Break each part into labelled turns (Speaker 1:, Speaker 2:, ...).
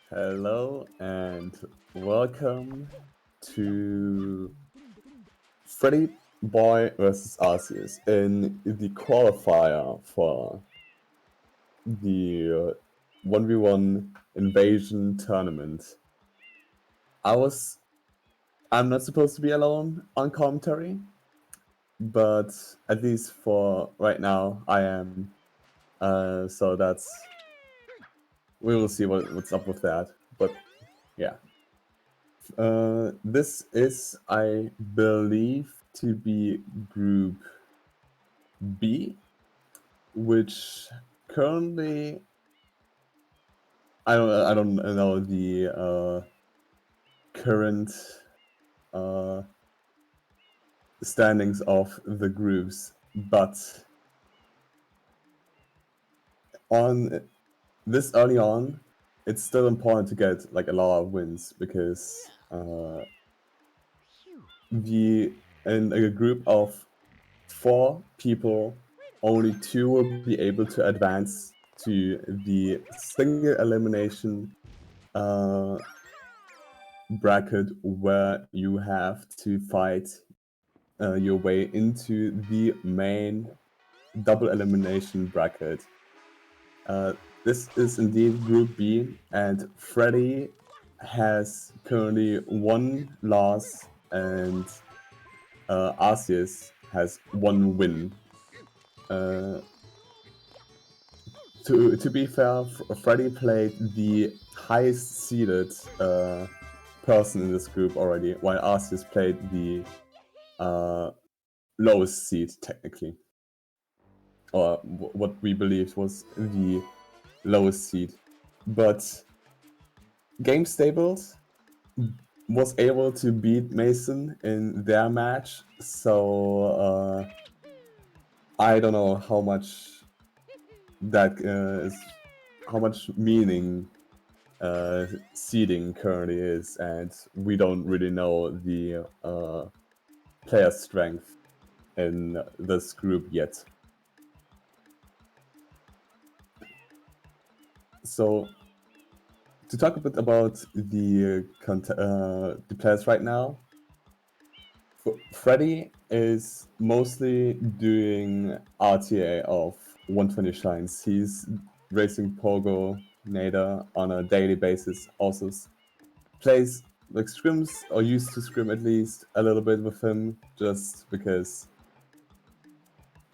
Speaker 1: Hello and welcome to FreddyBoi versus Arceus in the qualifier for the 1v1 invasion tournament. I'm not supposed to be alone on commentary, but at least for right now I am. So we will see what's up with that. But yeah. This is, I believe, to be Group B, which currently I don't know the current standings of the groups, but on this early on, it's still important to get like a lot of wins because in a group of 4 people, only 2 will be able to advance to the single elimination bracket where you have to fight your way into the main double elimination bracket. This is indeed Group B, and Freddy has currently 1 loss and Arceus has 1 win. To be fair, Freddy played the highest seeded person in this group already, while Arceus played the lowest seed technically, or what we believed was the lowest seed. But Game Stables was able to beat Mason in their match, so I don't know how much that is, how much meaning seeding currently is, and we don't really know the player strength in this group yet. So, to talk a bit about the players right now, Freddy is mostly doing RTA of 120 shines. He's racing Pogo Nader on a daily basis. Also plays like scrims, or used to scrim at least a little bit with him, just because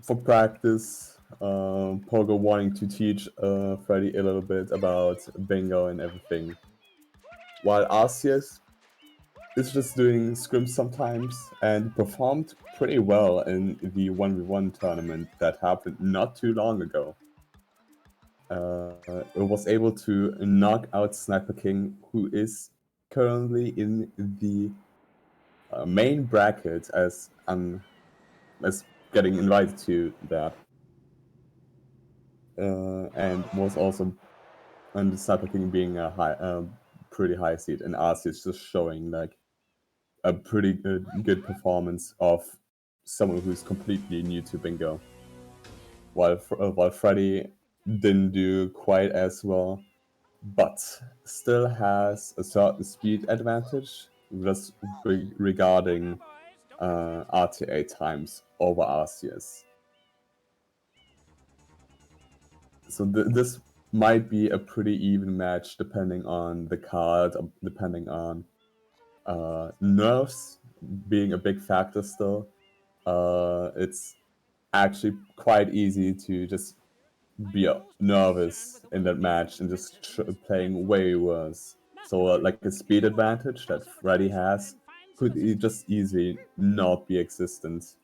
Speaker 1: for practice. Pogo wanting to teach Freddy a little bit about bingo and everything, while Arceus is just doing scrims sometimes and performed pretty well in the 1v1 tournament that happened not too long ago. It was able to knock out Sniper King, who is currently in the main bracket as getting invited to that, and was also, and the Sniper King being a pretty high seed, and Arceus just showing like a pretty good performance of someone who's completely new to bingo. While Freddy didn't do quite as well, but still has a certain speed advantage just regarding RTA times over Arceus. So this might be a pretty even match depending on the card, depending on nerfs being a big factor still. It's actually quite easy to just be nervous in that match and just playing way worse. So like a speed advantage that Freddy has could just easily not be existent,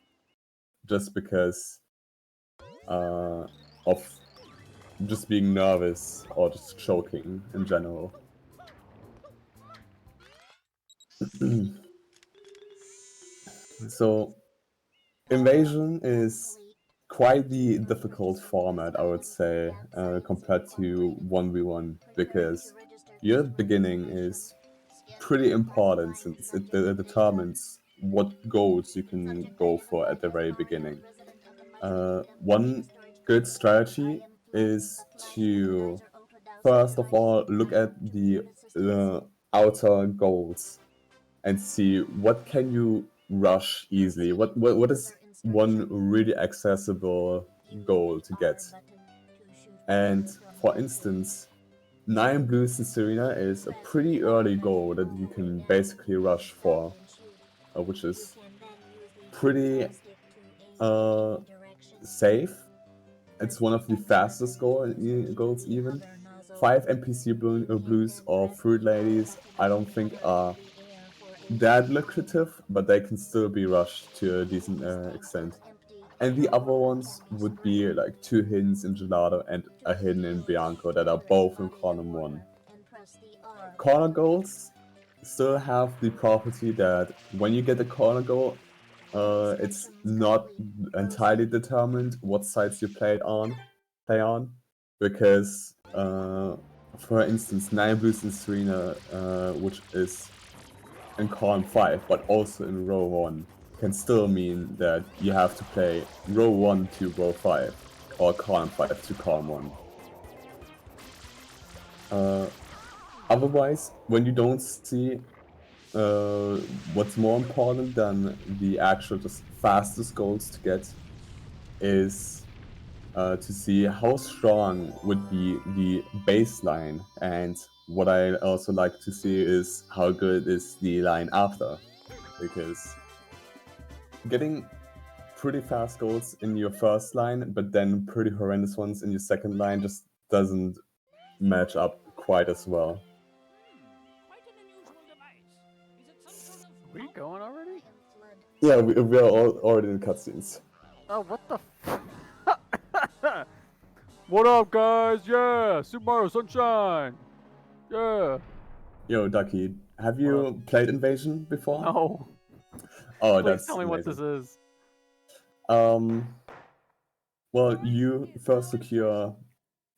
Speaker 1: just because of just being nervous or just choking in general. So Invasion is quite the difficult format, I would say, compared to 1v1, because your beginning is pretty important since it determines what goals you can go for at the very beginning. One good strategy is to first of all look at the outer goals and see what can you rush easily. What is one really accessible goal to get? And for instance, 9 blues in Serena is a pretty early goal that you can basically rush for, which is pretty safe. It's one of the fastest goals even. 5 NPC blues or fruit ladies I don't think are that lucrative, but they can still be rushed to a decent extent. And the other ones would be like 2 hidden in Gelato and a hidden in Bianco that are both in column 1. Corner goals still have the property that when you get a corner goal, it's not entirely determined what sides you play on, because for instance, 9 blues in Serena, which is in column 5, but also in row 1, can still mean that you have to play row 1 to row 5, or column 5 to column 1. Otherwise, when you don't see what's more important than the actual just fastest goals to get is to see how strong would be the baseline, and what I also like to see is how good is the line after, because getting pretty fast goals in your first line but then pretty horrendous ones in your second line just doesn't match up quite as well.
Speaker 2: We going already?
Speaker 1: Yeah, we are already in cutscenes.
Speaker 2: Oh, what the What up, guys? Yeah, Super Mario Sunshine. Yeah.
Speaker 1: Yo, Ducky, have you played Invasion before?
Speaker 2: No.
Speaker 1: Oh,
Speaker 2: Please
Speaker 1: that's
Speaker 2: tell me
Speaker 1: amazing.
Speaker 2: what this is.
Speaker 1: Well, you first secure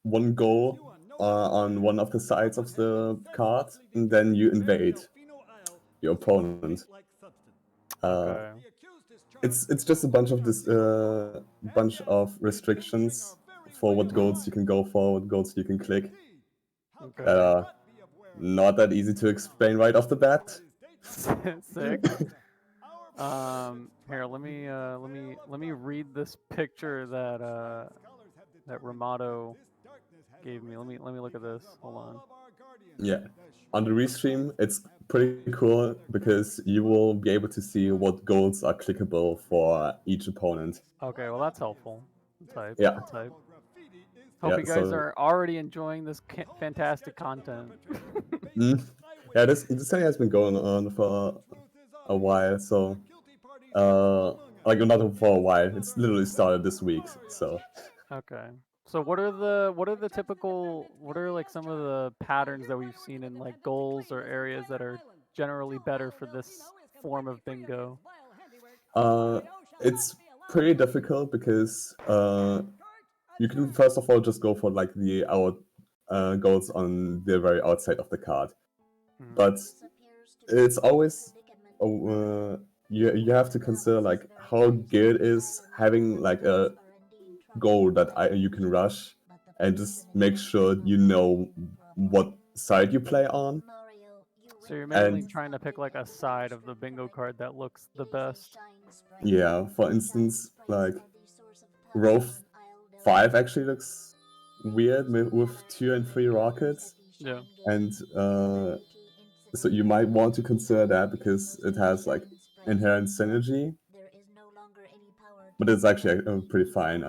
Speaker 1: one goal on one of the sides of the card, and then you invade your opponent.
Speaker 2: Okay.
Speaker 1: It's just a bunch of restrictions for what goals you can go for, what goals you can click.
Speaker 2: Okay.
Speaker 1: That are not that easy to explain right off the bat.
Speaker 2: Sick. Here, let me read this picture that that Ramato gave me. Let me look at this. Hold on.
Speaker 1: Yeah. On the restream, it's pretty cool because you will be able to see what goals are clickable for each opponent.
Speaker 2: Okay, well that's helpful. Type.
Speaker 1: Yeah.
Speaker 2: Type. Hope
Speaker 1: Yeah,
Speaker 2: you guys
Speaker 1: so
Speaker 2: are already enjoying this fantastic content.
Speaker 1: yeah, this thing has been going on for a while, so like not for a while. It's literally started this week, so.
Speaker 2: Okay. So what are the typical, what are like some of the patterns that we've seen in like goals or areas that are generally better for this form of bingo?
Speaker 1: It's pretty difficult because you can first of all just go for like the goals on the very outside of the card, but it's always you have to consider like how good is having like a goal that you can rush, and just make sure you know what side you play on.
Speaker 2: So you're mainly
Speaker 1: And
Speaker 2: trying to pick like a side of the bingo card that looks the best.
Speaker 1: yeah, for instance, like row 5 actually looks weird with 2 and 3 rockets.
Speaker 2: Yeah.
Speaker 1: And so you might want to consider that because it has like inherent synergy. But it's actually pretty fine.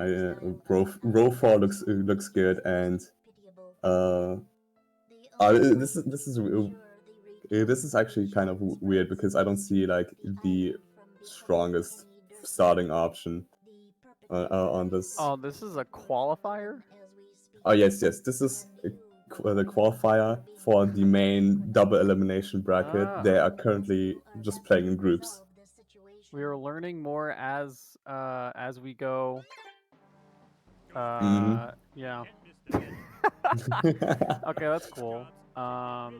Speaker 1: Row 4 looks good, and this is actually kind of weird because I don't see like the strongest starting option on this.
Speaker 2: Oh, this is a qualifier?
Speaker 1: Oh yes, this is the qualifier for the main double elimination bracket.
Speaker 2: Ah.
Speaker 1: They are currently just playing in groups.
Speaker 2: We are learning more as we go. Yeah. Okay, that's cool. All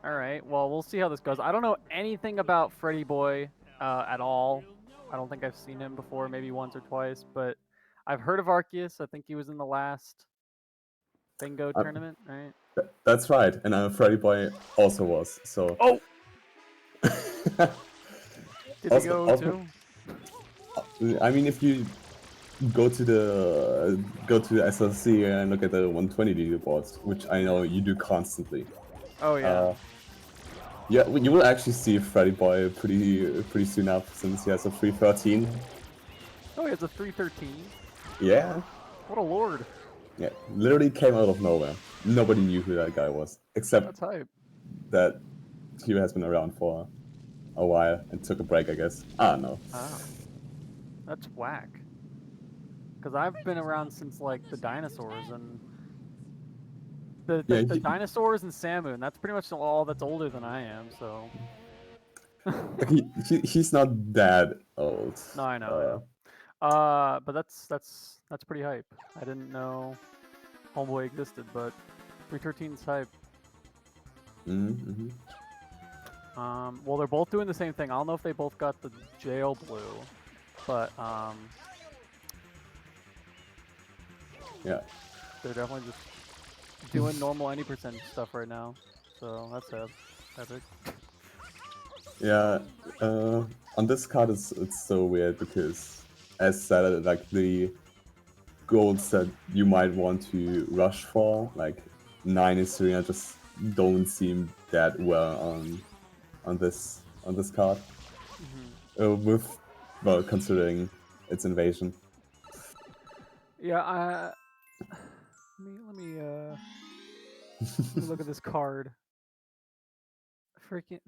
Speaker 2: right. Well, we'll see how this goes. I don't know anything about Freddy Boy at all. I don't think I've seen him before, maybe once or twice, but I've heard of Arceus. I think he was in the last bingo tournament, right?
Speaker 1: That's right, and FreddyBoi also was. So.
Speaker 2: Oh, did he
Speaker 1: Also,
Speaker 2: go too?
Speaker 1: I mean, if you go to the SLC and look at the 120 leaderboards, which I know you do constantly.
Speaker 2: Oh yeah.
Speaker 1: Yeah, you will actually see FreddyBoi pretty soon up, since he has a 313.
Speaker 2: Oh, he has a 313.
Speaker 1: Yeah.
Speaker 2: What a lord.
Speaker 1: Yeah, literally came out of nowhere. Nobody knew who that guy was, except
Speaker 2: That's hype.
Speaker 1: that he has been around for a while and took a break, I guess. I don't know.
Speaker 2: Oh, that's whack. Because I've been around since like the dinosaurs and the dinosaurs and Samu, and that's pretty much all that's older than I am. So.
Speaker 1: He's not that old.
Speaker 2: No, I know. But that's pretty hype. I didn't know Homeboy existed, but 313's hype.
Speaker 1: Mm-hmm.
Speaker 2: Well, they're both doing the same thing. I don't know if they both got the jail blue, but
Speaker 1: Yeah.
Speaker 2: they're definitely just doing normal any percentage stuff right now. So that's epic.
Speaker 1: Yeah. On this card, it's so weird because, as said, like the goals that you might want to rush for, like 9 and Serena, just don't seem that well on this card. With considering its invasion.
Speaker 2: Yeah, let me look at this card. Freaking,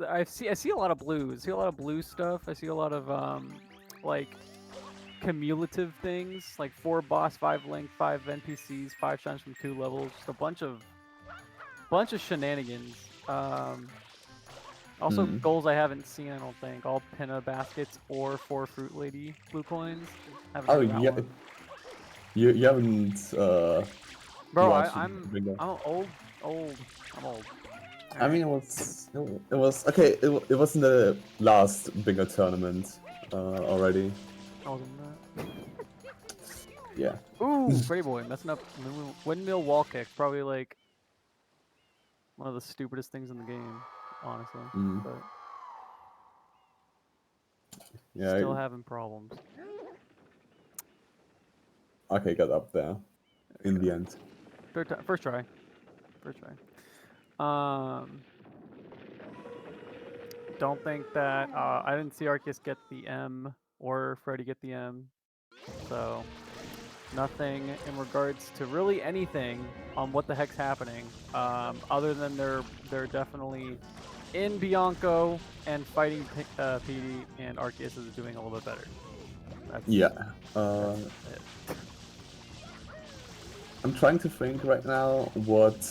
Speaker 2: I see a lot of blues. I see a lot of blue stuff. I see a lot of like cumulative things, like 4 boss, 5 link, 5 NPCs, 5 shines from 2 levels. Just a bunch of shenanigans. Also goals I haven't seen. I don't think all pinna baskets or 4 fruit lady blue coins.
Speaker 1: Oh yeah, you haven't.
Speaker 2: Bro, I'm old. I'm old.
Speaker 1: I mean, it was okay. It wasn't the last bigger tournament already.
Speaker 2: I was in that.
Speaker 1: Yeah.
Speaker 2: Ooh, FreddyBoi messing up windmill wall kick. Probably like one of the stupidest things in the game, honestly. But
Speaker 1: yeah.
Speaker 2: Still having problems.
Speaker 1: Okay, got up there in the end.
Speaker 2: First try. Don't think that I didn't see Arceus get the M or Freddy get the M, so nothing in regards to really anything on what the heck's happening. Other than they're definitely in Bianco and fighting PD, and Arceus is doing a little bit better. That's it.
Speaker 1: I'm trying to think right now what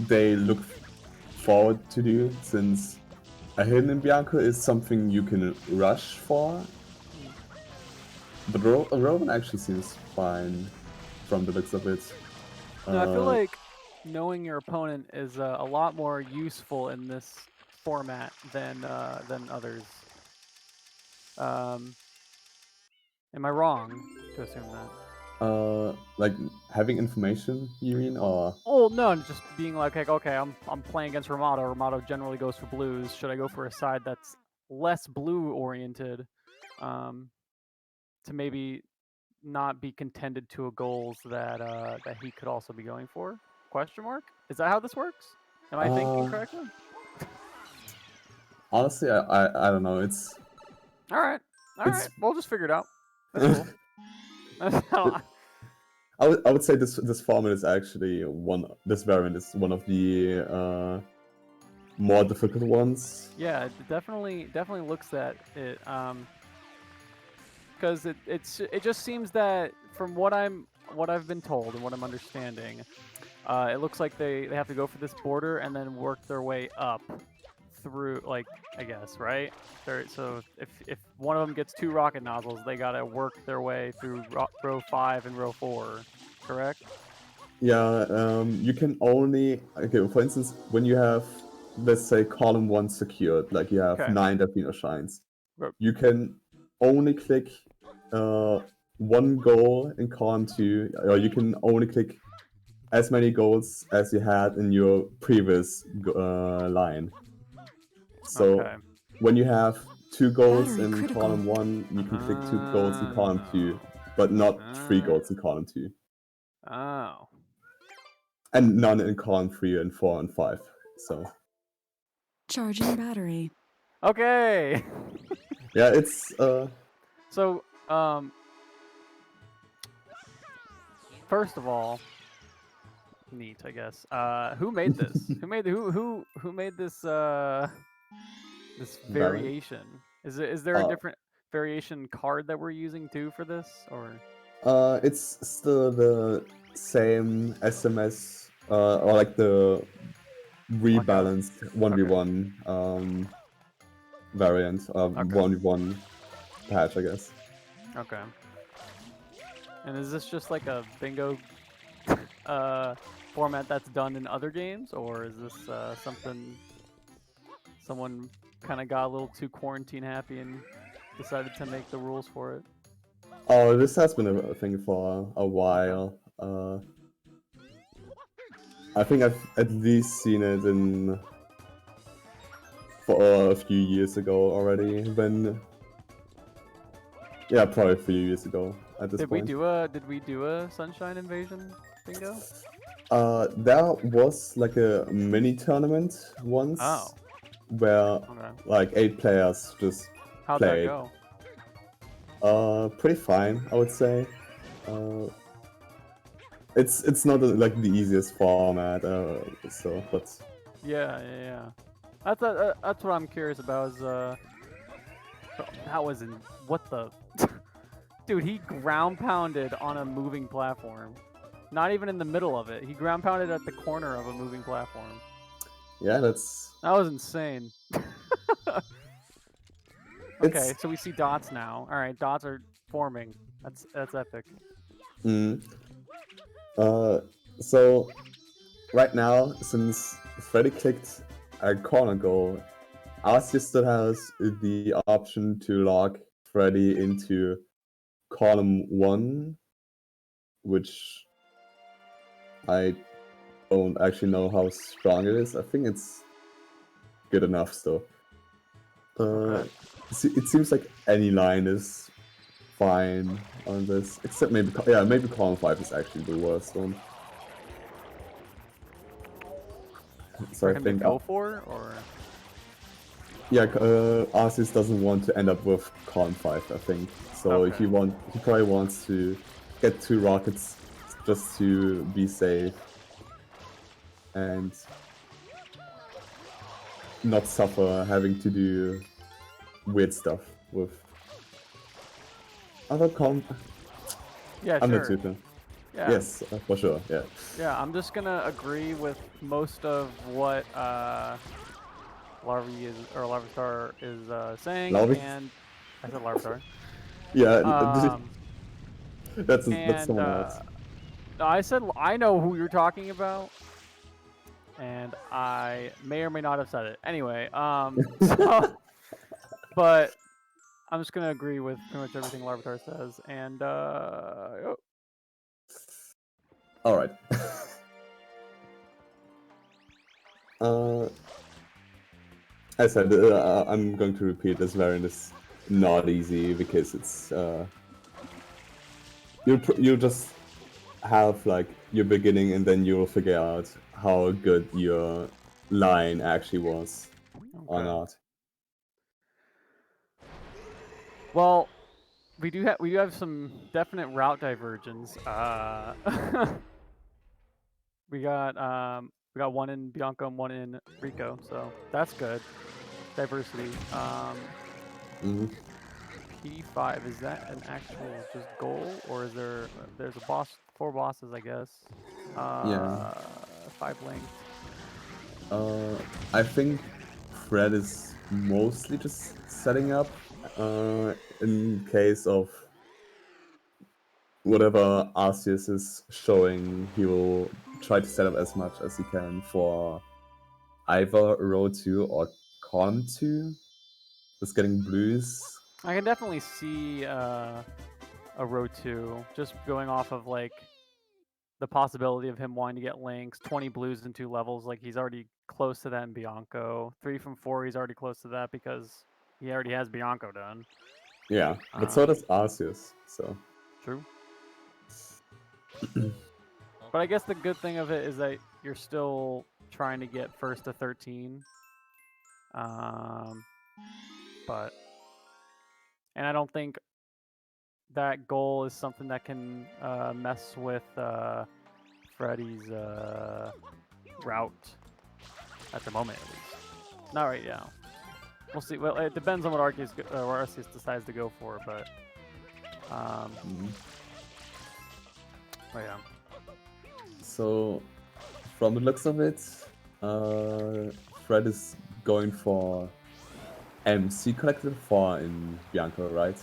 Speaker 1: they look forward to do, since a hidden in Bianco is something you can rush for. But Rowan actually seems fine from the looks of it.
Speaker 2: No, I feel like knowing your opponent is a lot more useful in this format than others. Am I wrong to assume that?
Speaker 1: Like having information, you mean, or?
Speaker 2: Oh no, just being like, okay, I'm playing against Ramato. Ramato generally goes for blues. Should I go for a side that's less blue oriented, to maybe not be contended to a goals that that he could also be going for? Question mark? Is that how this works? Am I thinking correctly?
Speaker 1: Honestly, I don't know. It's
Speaker 2: all right. We'll just figure it out. That's cool.
Speaker 1: I would say this format is actually this variant is one of the more difficult ones.
Speaker 2: Yeah, it definitely looks that it because it just seems that from what I've been told and what I'm understanding, it looks like they have to go for this border and then work their way up through, like, I guess, right? So if one of them gets 2 rocket nozzles, they gotta work their way through row 5 and row 4, correct?
Speaker 1: Yeah, you can only, okay, for instance, when you have, let's say, column 1 secured, like you have 9 Delfino shines, you can only click one goal in column 2, or you can only click as many goals as you had in your previous line. So
Speaker 2: Okay.
Speaker 1: when you have 2 goals
Speaker 3: Battery
Speaker 1: in
Speaker 3: critical.
Speaker 1: column 1, you can click 2 goals in column 2, but not 3 goals in column 2.
Speaker 2: Oh.
Speaker 1: And none in column 3 and 4 and 5. So
Speaker 3: Charging battery.
Speaker 2: Okay.
Speaker 1: yeah, it's
Speaker 2: So, first of all, neat, I guess. Who made this? Who made this this
Speaker 1: Valid.
Speaker 2: variation? Is there a different variation card that we're using too for this, or?
Speaker 1: It's still the same SMS, or like the rebalanced 1v1 variant, 1v1 patch, I guess.
Speaker 2: Okay. And is this just like a bingo format that's done in other games, or is this something someone kind of got a little too quarantine happy and decided to make the rules for it?
Speaker 1: Oh, this has been a thing for a while. I think I've at least seen it for a few years ago already. Yeah, probably a few years ago at this point.
Speaker 2: Did we do a Sunshine Invasion bingo?
Speaker 1: There was like a mini tournament once.
Speaker 2: Oh.
Speaker 1: Where like 8 players just
Speaker 2: How'd
Speaker 1: played.
Speaker 2: that go?
Speaker 1: Pretty fine, I would say. It's not like the easiest format, so but
Speaker 2: Yeah. That's what I'm curious about. Is that was in what the dude? He ground pounded on a moving platform. Not even in the middle of it. He ground pounded at the corner of a moving platform.
Speaker 1: Yeah, that
Speaker 2: was insane. Okay, so we see dots now. All right, dots are forming. That's epic.
Speaker 1: So right now, since Freddy clicked a corner goal, Arceus still has the option to lock Freddy into column 1, which I don't actually know how strong it is. I think it's good enough still. It seems like any line is fine on this, except maybe column 5 is actually the worst one. So
Speaker 2: for
Speaker 1: I
Speaker 2: him
Speaker 1: think
Speaker 2: to go for, or
Speaker 1: yeah, Arceus doesn't want to end up with column 5, I think. So he probably wants to get 2 rockets just to be safe and not suffer having to do weird stuff with other
Speaker 2: Yeah,
Speaker 1: I'm
Speaker 2: sure.
Speaker 1: not super.
Speaker 2: Yeah.
Speaker 1: Yes, for sure. Yeah.
Speaker 2: Yeah, I'm just gonna agree with most of what Larvitar is saying, and I said Larvitar.
Speaker 1: Yeah, that's someone else.
Speaker 2: I said I know who you're talking about, and I may or may not have said it. Anyway, but I'm just gonna agree with pretty much everything Larvitar says, and
Speaker 1: All right. I said I'm going to repeat this variant is not easy because it's you just have like your beginning and then you'll figure out how good your line actually was or not.
Speaker 2: Well, we do have some definite route divergence. We got one in Bianca and one in Rico, so that's good. Diversity. P5, is that an actual just goal, or is there's a boss, 4 bosses, I guess.
Speaker 1: Yeah.
Speaker 2: 5 length.
Speaker 1: I think Fred is mostly just setting up in case of whatever Arceus is showing, he will try to set up as much as he can for either row 2 or column 2. Just getting blues.
Speaker 2: I can definitely see a row 2, just going off of like the possibility of him wanting to get links, 20 blues in 2 levels, like he's already close to that in Bianco. 3 from 4, he's already close to that because he already has Bianco done.
Speaker 1: Yeah, but so does Arceus, so.
Speaker 2: True. But I guess the good thing of it is that you're still trying to get first to 13. But and I don't think that goal is something that can mess with Freddy's route at the moment, at least. Not right now. We'll see. Well, it depends on what Arceus decides to go for, but oh yeah.
Speaker 1: So, from the looks of it, Fred is going for MC collected 4 in Bianco, right?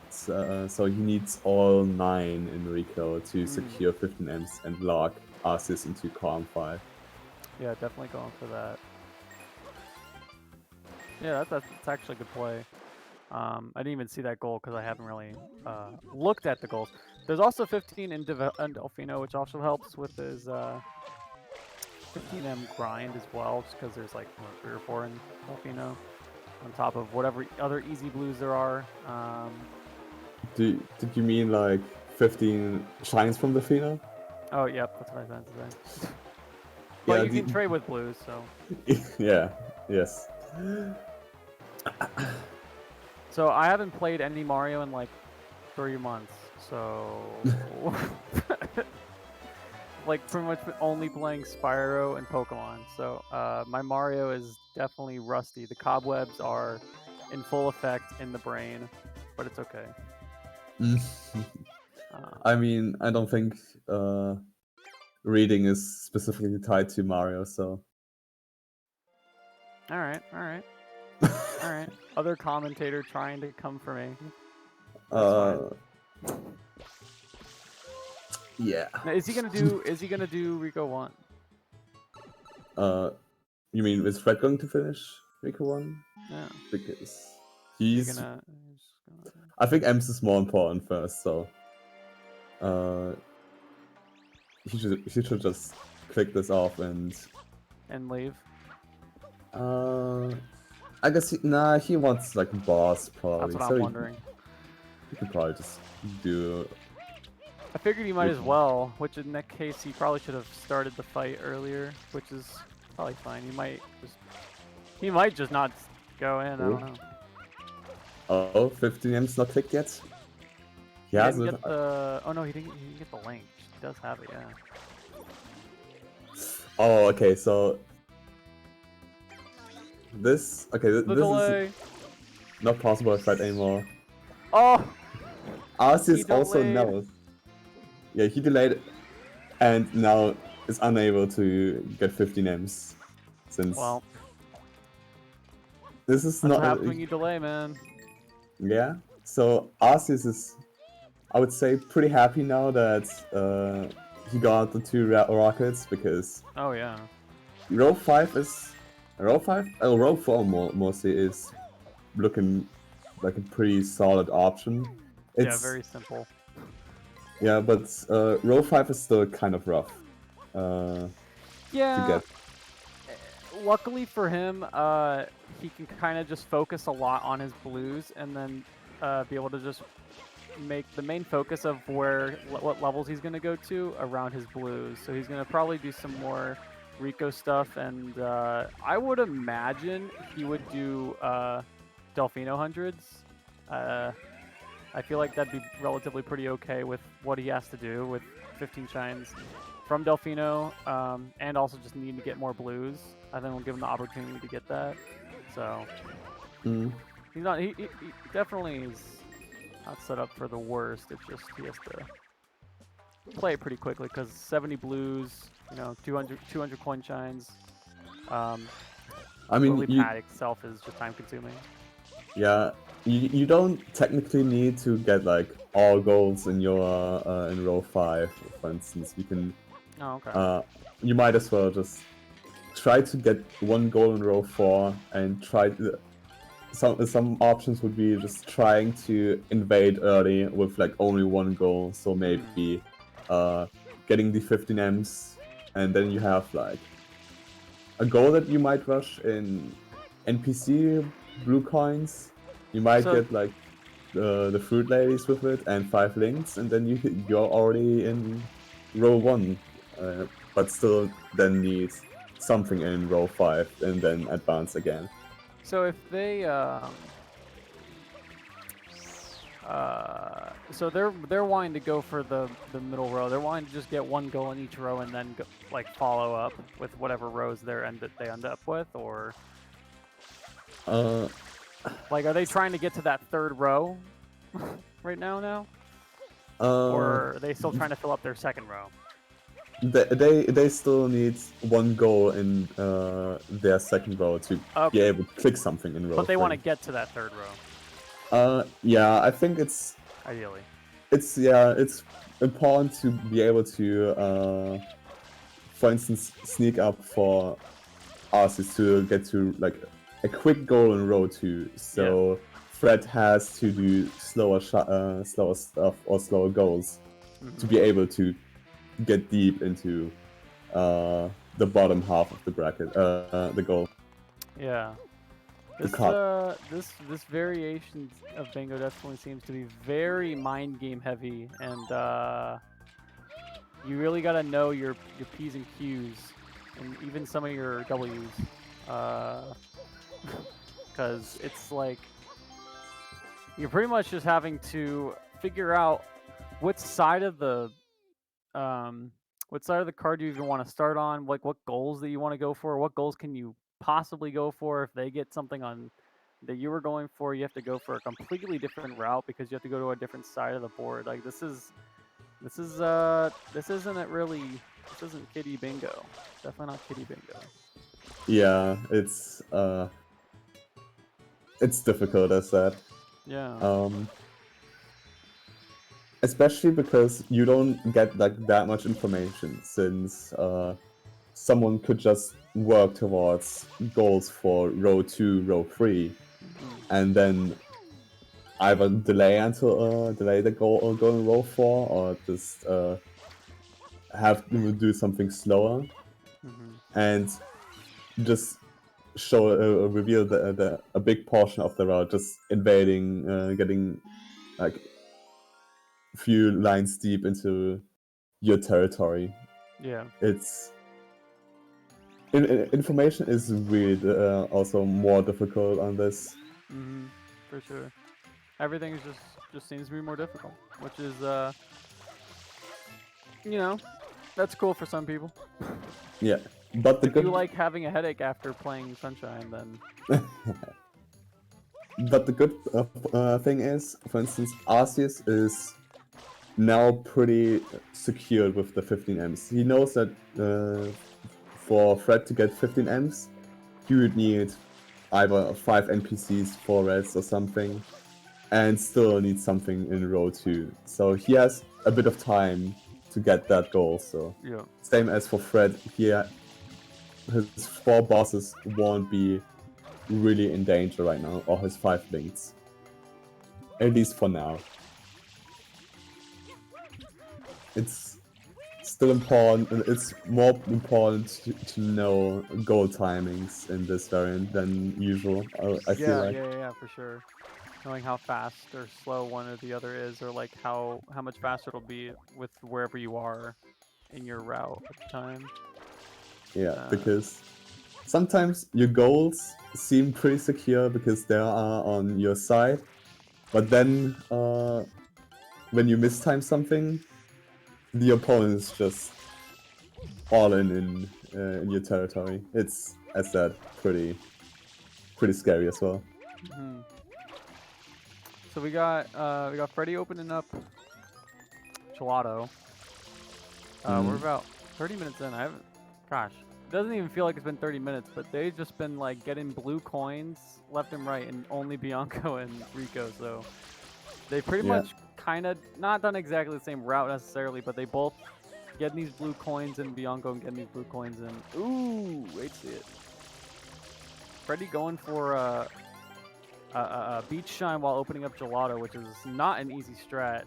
Speaker 1: So he needs all 9 in Rico to secure 15 M's and lock Arceus into column 5.
Speaker 2: Yeah, definitely going for that. Yeah, that's actually a good play. I didn't even see that goal because I haven't really looked at the goals. There's also 15 in Delfino, which also helps with his 15M grind as well, just because there's like 3 or 4 in Delfino, on top of whatever other easy blues there are.
Speaker 1: Did you mean like 15 shines from Delfino?
Speaker 2: Oh, yep, that's what I meant to say. But
Speaker 1: Yeah,
Speaker 2: you can trade with blues, so.
Speaker 1: Yeah, yes.
Speaker 2: So I haven't played any Mario in like 3 months, so like pretty much only playing Spyro and Pokemon. So my Mario is definitely rusty. The cobwebs are in full effect in the brain, but it's okay.
Speaker 1: I mean, I don't think reading is specifically tied to Mario, so.
Speaker 2: All right. Other commentator trying to come for me.
Speaker 1: Yeah.
Speaker 2: Now, is he gonna do Rico 1?
Speaker 1: You mean is Fred going to finish Rico 1?
Speaker 2: Yeah.
Speaker 1: Because he's
Speaker 2: gonna...
Speaker 1: I think Ems is more important first, so he should just click this off and
Speaker 2: leave.
Speaker 1: I guess he wants like a boss probably.
Speaker 2: That's what
Speaker 1: so
Speaker 2: I'm wondering.
Speaker 1: He could probably just do.
Speaker 2: I figured he might as well, which in that case he probably should have started the fight earlier, which is probably fine. He might just not go in. I don't know.
Speaker 1: Oh, 15 M's not clicked yet.
Speaker 2: He didn't get the... Oh no, he didn't get the link. He does have it, yeah.
Speaker 1: Oh, okay, so this is not possible with Fred anymore.
Speaker 2: Oh!
Speaker 1: Arceus also knows. Yeah, he delayed and now is unable to get 15 M's since.
Speaker 2: Well,
Speaker 1: this is
Speaker 2: that's
Speaker 1: not
Speaker 2: what happens when you delay, man.
Speaker 1: Yeah, so Arceus is, I would say, pretty happy now that he got the 2 rockets because.
Speaker 2: Oh yeah.
Speaker 1: Row 4 mostly is looking like a pretty solid option.
Speaker 2: Yeah, very simple.
Speaker 1: Yeah, but row 5 is still kind of rough.
Speaker 2: Yeah.
Speaker 1: To get.
Speaker 2: Luckily for him, he can kind of just focus a lot on his blues and then be able to just make the main focus of what levels he's going to go to around his blues. So he's going to probably do some more Rico stuff, and I would imagine he would do Delfino hundreds. I feel like that'd be relatively pretty okay with what he has to do with 15 shines from Delfino, and also just need to get more blues. I think we'll give him the opportunity to get that. So he's not. He definitely is not set up for the worst. It's just he has to play it pretty quickly because 70 blues, 200 coin shines.
Speaker 1: I mean,
Speaker 2: pad itself is just time consuming.
Speaker 1: Yeah, you don't technically need to get like all goals in your in row 5, for instance. You can.
Speaker 2: Oh, okay.
Speaker 1: You might as well just try to get 1 goal in row 4 and try to. some options would be just trying to invade early with like only one goal. So maybe getting the 15 M's, and then you have like a goal that you might rush in NPC blue coins. You might
Speaker 2: So-
Speaker 1: get like the fruit ladies with it and 5 links, and then you're already in row 1, but still then need something in row 5 and then advance again.
Speaker 2: So if they so they're wanting to go for the middle row. They're wanting to just get one goal in each row and then go, like follow up with whatever rows they end up with, or like are they trying to get to that third row right now? Or are they still trying to fill up their second row?
Speaker 1: They still need one goal in their second row to be able to click something in row.
Speaker 2: But they
Speaker 1: 3.
Speaker 2: want to get to that third row.
Speaker 1: Yeah, I think it's
Speaker 2: ideally.
Speaker 1: It's important to be able to, for instance, sneak up for Arceus to get to like a quick goal in row 2. So Fred has to do slower stuff or slower goals to be able to get deep into the bottom half of the bracket, the goal.
Speaker 2: Yeah. This variation of bingo definitely seems to be very mind game heavy, and you really gotta know your P's and Q's, and even some of your W's, because it's like you're pretty much just having to figure out what side of the card you even want to start on, like what goals that you want to go for, what goals can you possibly go for. If they get something on that you were going for, you have to go for a completely different route because you have to go to a different side of the board. Like this isn't kiddie bingo. Definitely not kiddie bingo.
Speaker 1: Yeah, it's difficult as that.
Speaker 2: Yeah.
Speaker 1: Especially because you don't get like that much information, since someone could just work towards goals for row 2, row 3, and then either delay the goal or go in row 4, or just have to do something slower and just reveal a big portion of the route, just invading, getting like few lines deep into your territory.
Speaker 2: Yeah.
Speaker 1: It's information is really also more difficult on this.
Speaker 2: For sure. Everything is just seems to be more difficult, which is that's cool for some people.
Speaker 1: Yeah, but
Speaker 2: if you like having a headache after playing Sunshine, then.
Speaker 1: But the good thing is, for instance, Arceus is now pretty secured with the 15 Ms. He knows that for Fred to get 15 Ms, he would need either 5 NPCs, 4 reds or something, and still need something in row 2. So he has a bit of time to get that goal. So same as for Fred, his 4 bosses won't be really in danger right now, or his 5 links. At least for now. It's still important, it's more important to know goal timings in this variant than usual, I feel like.
Speaker 2: Yeah, for sure. Knowing how fast or slow one or the other is, or like how much faster it'll be with wherever you are in your route at the time.
Speaker 1: Yeah, because sometimes your goals seem pretty secure because they are on your side, but then when you mistime something, the opponent's just all in your territory. It's, as said, pretty scary as well.
Speaker 2: So we got Freddy opening up Gelato. We're about 30 minutes in. Gosh, it doesn't even feel like it's been 30 minutes, but they've just been like getting blue coins left and right, and only Bianco and Rico. So they pretty much kind of not done exactly the same route necessarily, but they both getting these blue coins in Bianco and getting these blue coins in. Ooh, wait to see it. Freddy going for Beach Shine while opening up Gelato, which is not an easy strat.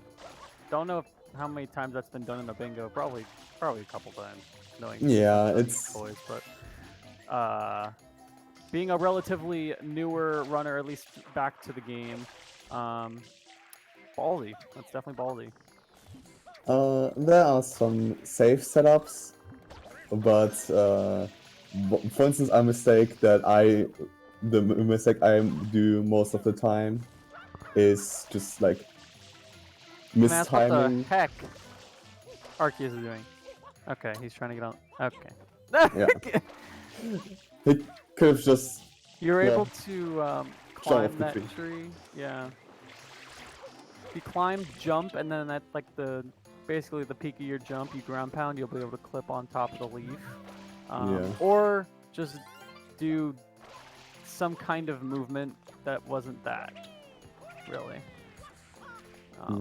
Speaker 2: Don't know how many times that's been done in a bingo. Probably a couple times. Knowing
Speaker 1: Yeah,
Speaker 2: some
Speaker 1: it's
Speaker 2: toys, but being a relatively newer runner, at least back to the game, ballsy. That's definitely ballsy.
Speaker 1: there are some safe setups, but for instance, a mistake that the mistake I do most of the time is just like
Speaker 2: Can I ask what the
Speaker 1: mistiming.
Speaker 2: heck Arceus is doing? Okay, he's trying to get on. Okay.
Speaker 1: Yeah. He could have just
Speaker 2: You're
Speaker 1: yeah,
Speaker 2: able to
Speaker 1: off
Speaker 2: climb
Speaker 1: the
Speaker 2: that
Speaker 1: tree.
Speaker 2: tree. Yeah. If you climb, jump, and then at like basically the peak of your jump, you ground pound, you'll be able to clip on top of the leaf.
Speaker 1: Yeah.
Speaker 2: Or just do some kind of movement that wasn't that, really. A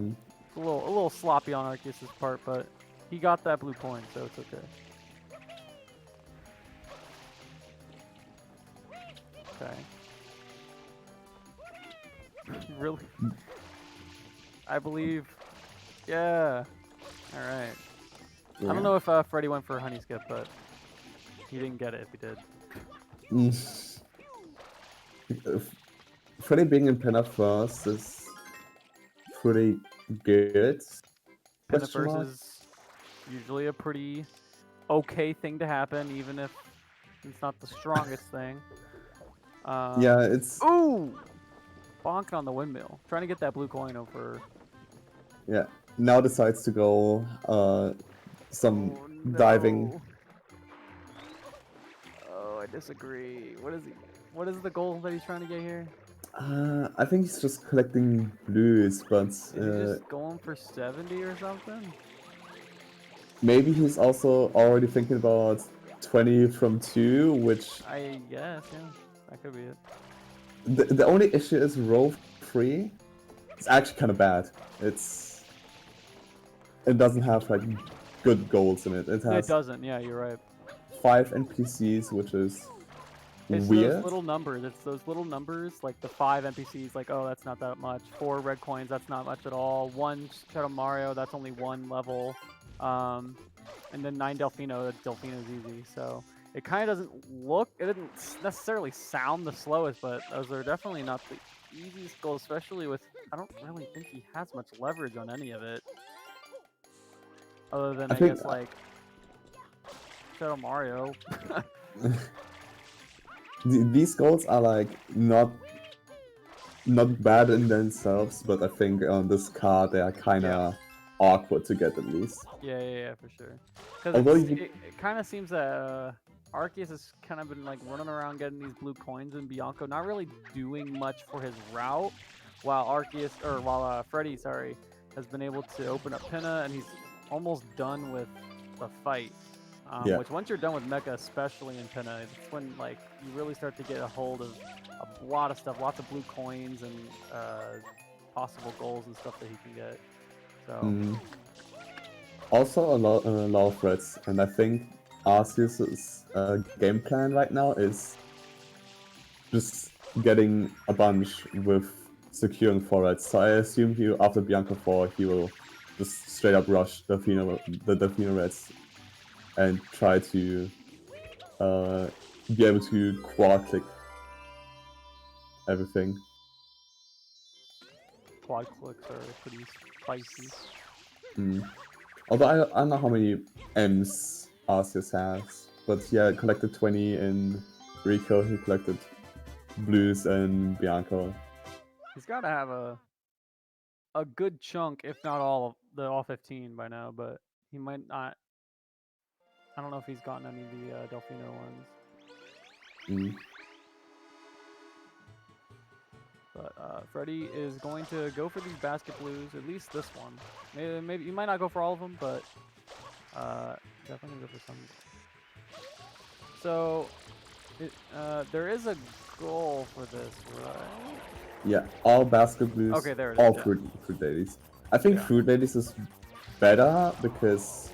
Speaker 2: little sloppy on Arceus' part, but he got that blue coin, so it's okay. Okay. Really? I believe. Yeah. All right. I don't know if Freddy went for a honey skip, but he didn't get it if he did.
Speaker 1: Freddy being in Penna first is pretty good.
Speaker 2: Pinna first is usually a pretty okay thing to happen, even if it's not the strongest thing.
Speaker 1: Yeah, it's
Speaker 2: Ooh! Bonking on the windmill. Trying to get that blue coin over.
Speaker 1: yeah. Now decides to go some diving.
Speaker 2: Oh, I disagree. What is the goal that he's trying to get here?
Speaker 1: I think he's just collecting blues, but
Speaker 2: Is he just going for 70 or something?
Speaker 1: maybe he's also already thinking about 20 from 2, which
Speaker 2: I guess, yeah. That could be it.
Speaker 1: the only issue is row 3. It's actually kind of bad. It doesn't have like good goals in it. It has
Speaker 2: It doesn't, yeah, you're right.
Speaker 1: 5 NPCs, which is
Speaker 2: It's
Speaker 1: weird.
Speaker 2: those little numbers. It's those little numbers, like the 5 NPCs, like, oh, that's not that much. 4 red coins, that's not much at all. 1 Shadow Mario, that's only 1 level. And then 9 Delfino, Delfino's easy. So it kind of it doesn't necessarily sound the slowest, but those are definitely not the easiest goals, especially with, I don't really think he has much leverage on any of it. Other than, I guess, like, Shadow Mario.
Speaker 1: These goals are like not bad in themselves, but I think on this card they are kind of awkward to get at least.
Speaker 2: Yeah, for sure. Because it kind of seems that Arceus has kind of been like running around getting these blue coins, and Bianco not really doing much for his route, while Freddy, has been able to open up Pinna, and he's almost done with the fight. Which once you're done with Mecha, especially in Pinna, it's when like you really start to get a hold of a lot of stuff, lots of blue coins and possible goals and stuff that he can get. So.
Speaker 1: Also a lot of threats, and I think Arceus' game plan right now is just getting a bunch with securing forwards. So I assume after Bianca 4, he will just straight up rush the Delfino Reds and try to be able to quad click everything.
Speaker 2: Quad clicks are pretty spicy.
Speaker 1: Although I don't know how many M's Arceus has, but yeah, collected 20 in Rico, he collected blues and Bianco.
Speaker 2: He's got to have a good chunk, if not all 15 by now, but he might not. I don't know if he's gotten any of the Delfino ones. But Freddy is going to go for these basket blues, at least this one. Maybe you might not go for all of them, but definitely go for some. So there is a goal for this, right?
Speaker 1: Yeah, all basket blues.
Speaker 2: Okay, there it is.
Speaker 1: All fruit ladies. I think fruit ladies is better because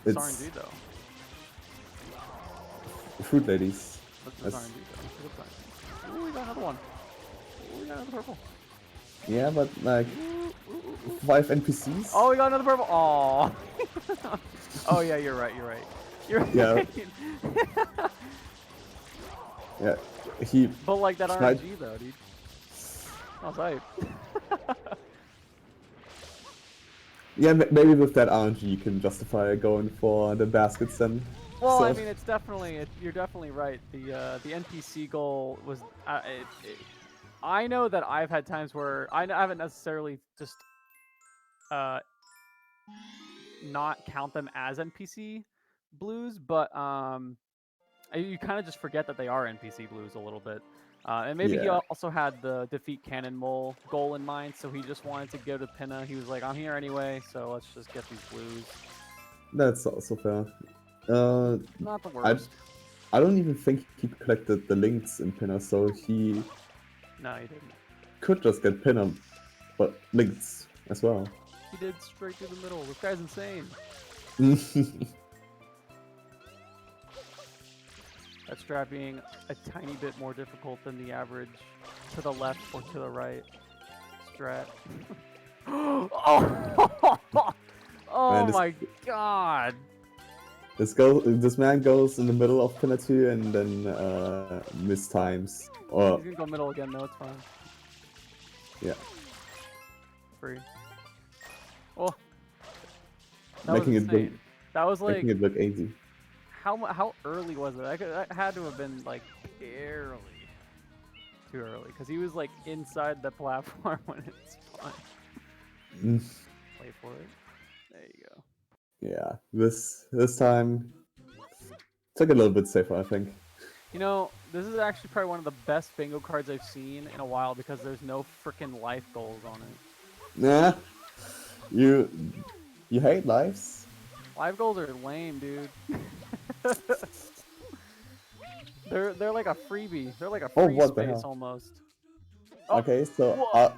Speaker 2: it's RNG though.
Speaker 1: Fruit ladies.
Speaker 2: That's RNG though. Ooh, we got another one. got another purple.
Speaker 1: Yeah, but like 5 NPCs.
Speaker 2: Oh, we got another purple. Oh. Oh yeah, you're right. You're right. You're
Speaker 1: Yeah.
Speaker 2: right.
Speaker 1: Yeah, he
Speaker 2: But like that
Speaker 1: tried.
Speaker 2: RNG though, dude. I was hype.
Speaker 1: Yeah, maybe with that RNG you can justify going for the baskets then.
Speaker 2: Well,
Speaker 1: So,
Speaker 2: I mean, it's definitely you're definitely right. The NPC goal was I know that I've had times where I haven't necessarily just not count them as NPC blues, but you kind of just forget that they are NPC blues a little bit. And maybe he
Speaker 1: yeah,
Speaker 2: also had the defeat Cannon Mole goal in mind, so he just wanted to go to Pinna. He was like, I'm here anyway, so let's just get these blues.
Speaker 1: that's also fair.
Speaker 2: Not the
Speaker 1: I
Speaker 2: worst.
Speaker 1: I don't even think he collected the links in Pinner, so he
Speaker 2: No, he didn't.
Speaker 1: could just get Pinner, but links as well.
Speaker 2: He did straight through the middle. This guy's insane. That strat being a tiny bit more difficult than the average to the left or to the right strat. Oh
Speaker 1: Man,
Speaker 2: my god!
Speaker 1: this man goes in the middle of Pinner 2 and then mistimes. Or
Speaker 2: He's gonna go middle again though, it's fine.
Speaker 1: yeah,
Speaker 2: Free. Oh. That
Speaker 1: making
Speaker 2: was
Speaker 1: it look
Speaker 2: insane. That was like,
Speaker 1: making it look easy.
Speaker 2: how early was it? That had to have been like barely too early, because he was like inside the platform when it spawned. Wait for it. There you go.
Speaker 1: Yeah, this time took a little bit safer, I think.
Speaker 2: You know, this is actually probably one of the best bingo cards I've seen in a while, because there's no freaking life goals on it.
Speaker 1: Nah, you hate lives?
Speaker 2: Life goals are lame, dude. They're like a freebie. They're like a
Speaker 1: Oh,
Speaker 2: free
Speaker 1: what the
Speaker 2: space
Speaker 1: hell?
Speaker 2: almost. Oh,
Speaker 1: Okay, so
Speaker 2: whoa.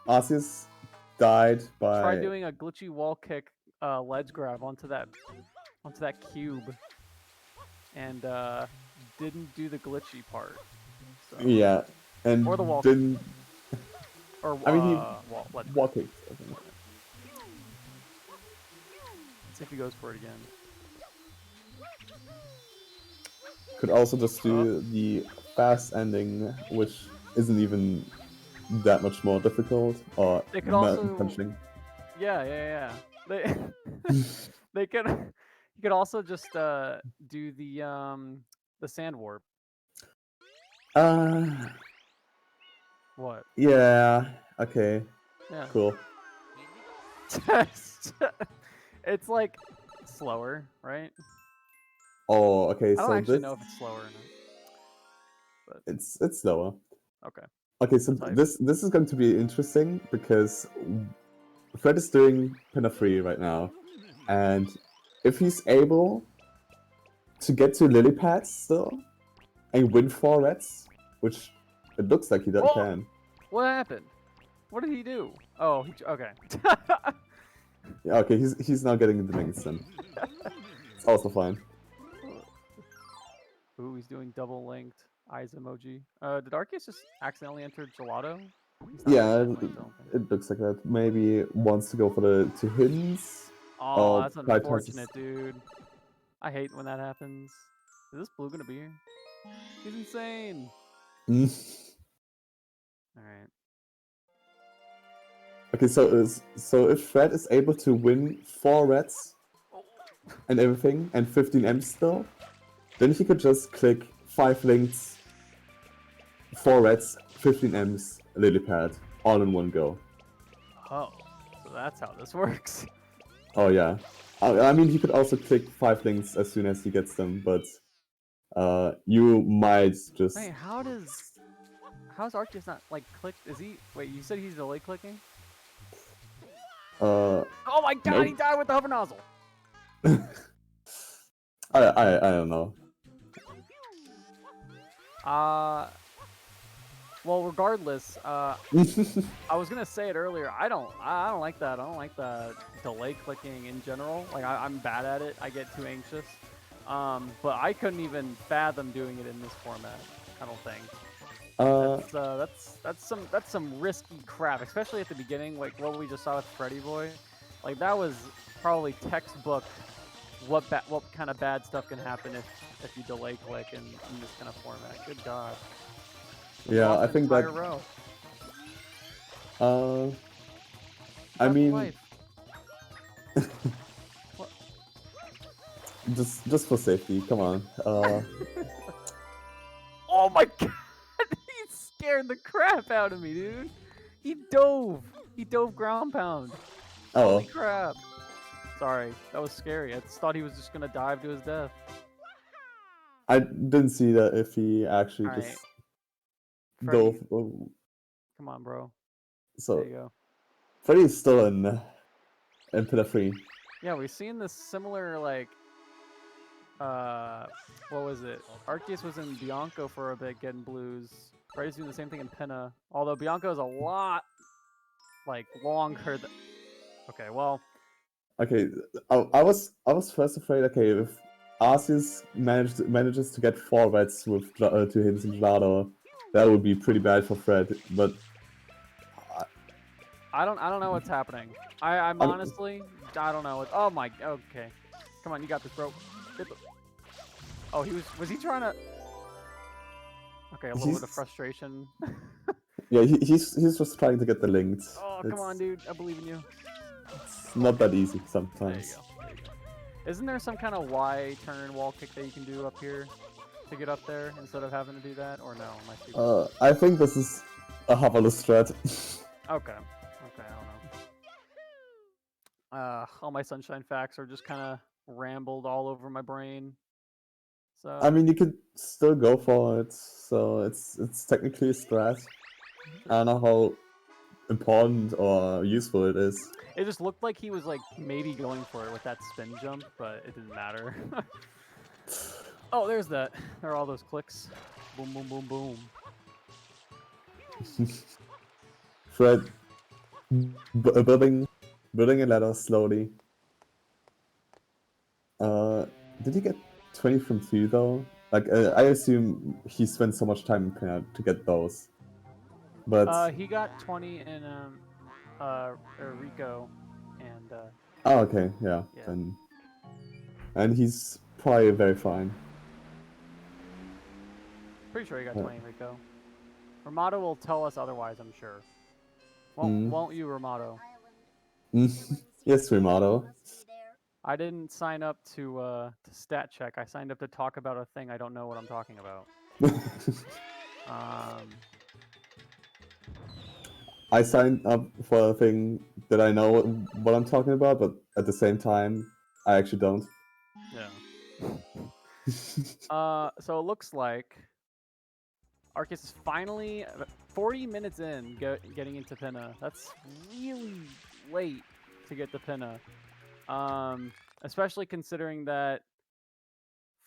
Speaker 1: Arceus died by.
Speaker 2: Try doing a glitchy wall kick ledge grab onto that cube, and didn't do the glitchy part. So.
Speaker 1: Yeah, and
Speaker 2: Or the wall
Speaker 1: didn't.
Speaker 2: Or
Speaker 1: I mean, he
Speaker 2: wall ledge grab.
Speaker 1: wall kicked, I think.
Speaker 2: Let's see if he goes for it again.
Speaker 1: Could also just do the fast ending, which isn't even that much more difficult, or
Speaker 2: They could also-
Speaker 1: punching.
Speaker 2: Yeah. They could. You could also just do the sand warp. What?
Speaker 1: Yeah. Okay.
Speaker 2: Yeah.
Speaker 1: Cool.
Speaker 2: It's like slower, right?
Speaker 1: Oh, okay.
Speaker 2: I don't
Speaker 1: So
Speaker 2: actually
Speaker 1: this
Speaker 2: know if it's slower or not. But
Speaker 1: it's slower.
Speaker 2: okay.
Speaker 1: Okay, so
Speaker 2: That's hype.
Speaker 1: this is going to be interesting because Fred is doing Pinner 3 right now, and if he's able to get to lily pads still and win 4 reds, which it looks like he
Speaker 2: Whoa!
Speaker 1: can.
Speaker 2: What happened? What did he do? Oh, okay.
Speaker 1: Yeah, okay, he's now getting the links then. It's also fine.
Speaker 2: Ooh, he's doing double linked eyes emoji. Did Arceus just accidentally enter gelato? He's not
Speaker 1: Yeah,
Speaker 2: accidentally, I don't think.
Speaker 1: it looks like that. Maybe wants to go for the 2 hiddens.
Speaker 2: Oh,
Speaker 1: or
Speaker 2: that's
Speaker 1: try to
Speaker 2: unfortunate, dude. I hate when that happens. Is this blue gonna be here? He's insane. Alright.
Speaker 1: Okay, so if Fred is able to win 4 reds and everything, and 15 M's still, then he could just click 5 links, 4 reds, 15 M's, lily pad, all in one go.
Speaker 2: Oh, so that's how this works.
Speaker 1: Oh yeah. I mean, he could also click 5 links as soon as he gets them, but you might just...
Speaker 2: Wait, how's Arceus not like clicked? Is he? Wait, you said he's delay clicking? Oh my god,
Speaker 1: nope.
Speaker 2: he died with the hover nozzle.
Speaker 1: I don't know.
Speaker 2: Well, regardless, I was gonna say it earlier. I don't like that. I don't like the delay clicking in general. Like I'm bad at it. I get too anxious. But I couldn't even fathom doing it in this format. I don't think.
Speaker 1: Uh,
Speaker 2: That's some risky crap, especially at the beginning, like what we just saw with FreddyBoi. Like that was probably textbook. What kind of bad stuff can happen if you delay click in this kind of format? Good God. We
Speaker 1: yeah,
Speaker 2: lost
Speaker 1: I
Speaker 2: an
Speaker 1: think that.
Speaker 2: entire row.
Speaker 1: I
Speaker 2: That's
Speaker 1: mean,
Speaker 2: life. What?
Speaker 1: just for safety, come on.
Speaker 2: Oh my God! He scared the crap out of me, dude. He dove. He dove ground pound.
Speaker 1: Oh,
Speaker 2: Holy crap! Sorry, that was scary. I just thought he was just gonna dive to his death.
Speaker 1: I didn't see that if he actually
Speaker 2: Alright.
Speaker 1: just
Speaker 2: Freddy,
Speaker 1: dove.
Speaker 2: come on, bro. There
Speaker 1: So
Speaker 2: you go.
Speaker 1: Freddy's still in pillar 3.
Speaker 2: Yeah, we've seen this similar, like, what was it? Arceus was in Bianco for a bit, getting blues. Freddy's doing the same thing in Pinna. Although Bianco is a lot, like, longer than... Okay, well...
Speaker 1: Okay, I was first afraid. Okay, if Arceus manages to get 4 reds with 2 hits in Glado, that would be pretty bad for Fred. But
Speaker 2: I don't know what's happening. I'm honestly, I don't know. Oh my, okay. Come on, you got this, bro. Get the... Oh, was he trying to... Okay, a little bit of frustration.
Speaker 1: yeah, he's just trying to get the links.
Speaker 2: Oh, come on, dude. I believe in you.
Speaker 1: It's not that easy
Speaker 2: There you
Speaker 1: sometimes.
Speaker 2: go. There you go. Isn't there some kind of Y turn wall kick that you can do up here to get up there instead of having to do that? Or no? Am I stupid?
Speaker 1: I think this is a Havalu strat.
Speaker 2: Okay. Okay, I don't know. All my sunshine facts are just kind of rambled all over my brain. So
Speaker 1: I mean, you could still go for it. So it's technically a strat. I don't know how important or useful it is.
Speaker 2: it just looked like he was like maybe going for it with that spin jump, but it didn't matter. Oh, there's that. There are all those clicks. Boom, boom, boom, boom.
Speaker 1: Fred building a ladder slowly. Did he get 20 from 2 though? Like, I assume he spent so much time in Pinna to get those. But
Speaker 2: He got 20 in Rico, and
Speaker 1: oh, okay, yeah. Then, and he's probably very fine.
Speaker 2: pretty sure he got 20 in Rico. Ramato will tell us otherwise, I'm sure. Won't you, Ramato?
Speaker 1: Yes, Ramato.
Speaker 2: I didn't sign up to stat check. I signed up to talk about a thing I don't know what I'm talking about.
Speaker 1: I signed up for a thing that I know what I'm talking about, but at the same time, I actually don't.
Speaker 2: Yeah. So it looks like Arceus is finally 40 minutes in getting into Pinna. That's really late to get to Pinna. Especially considering that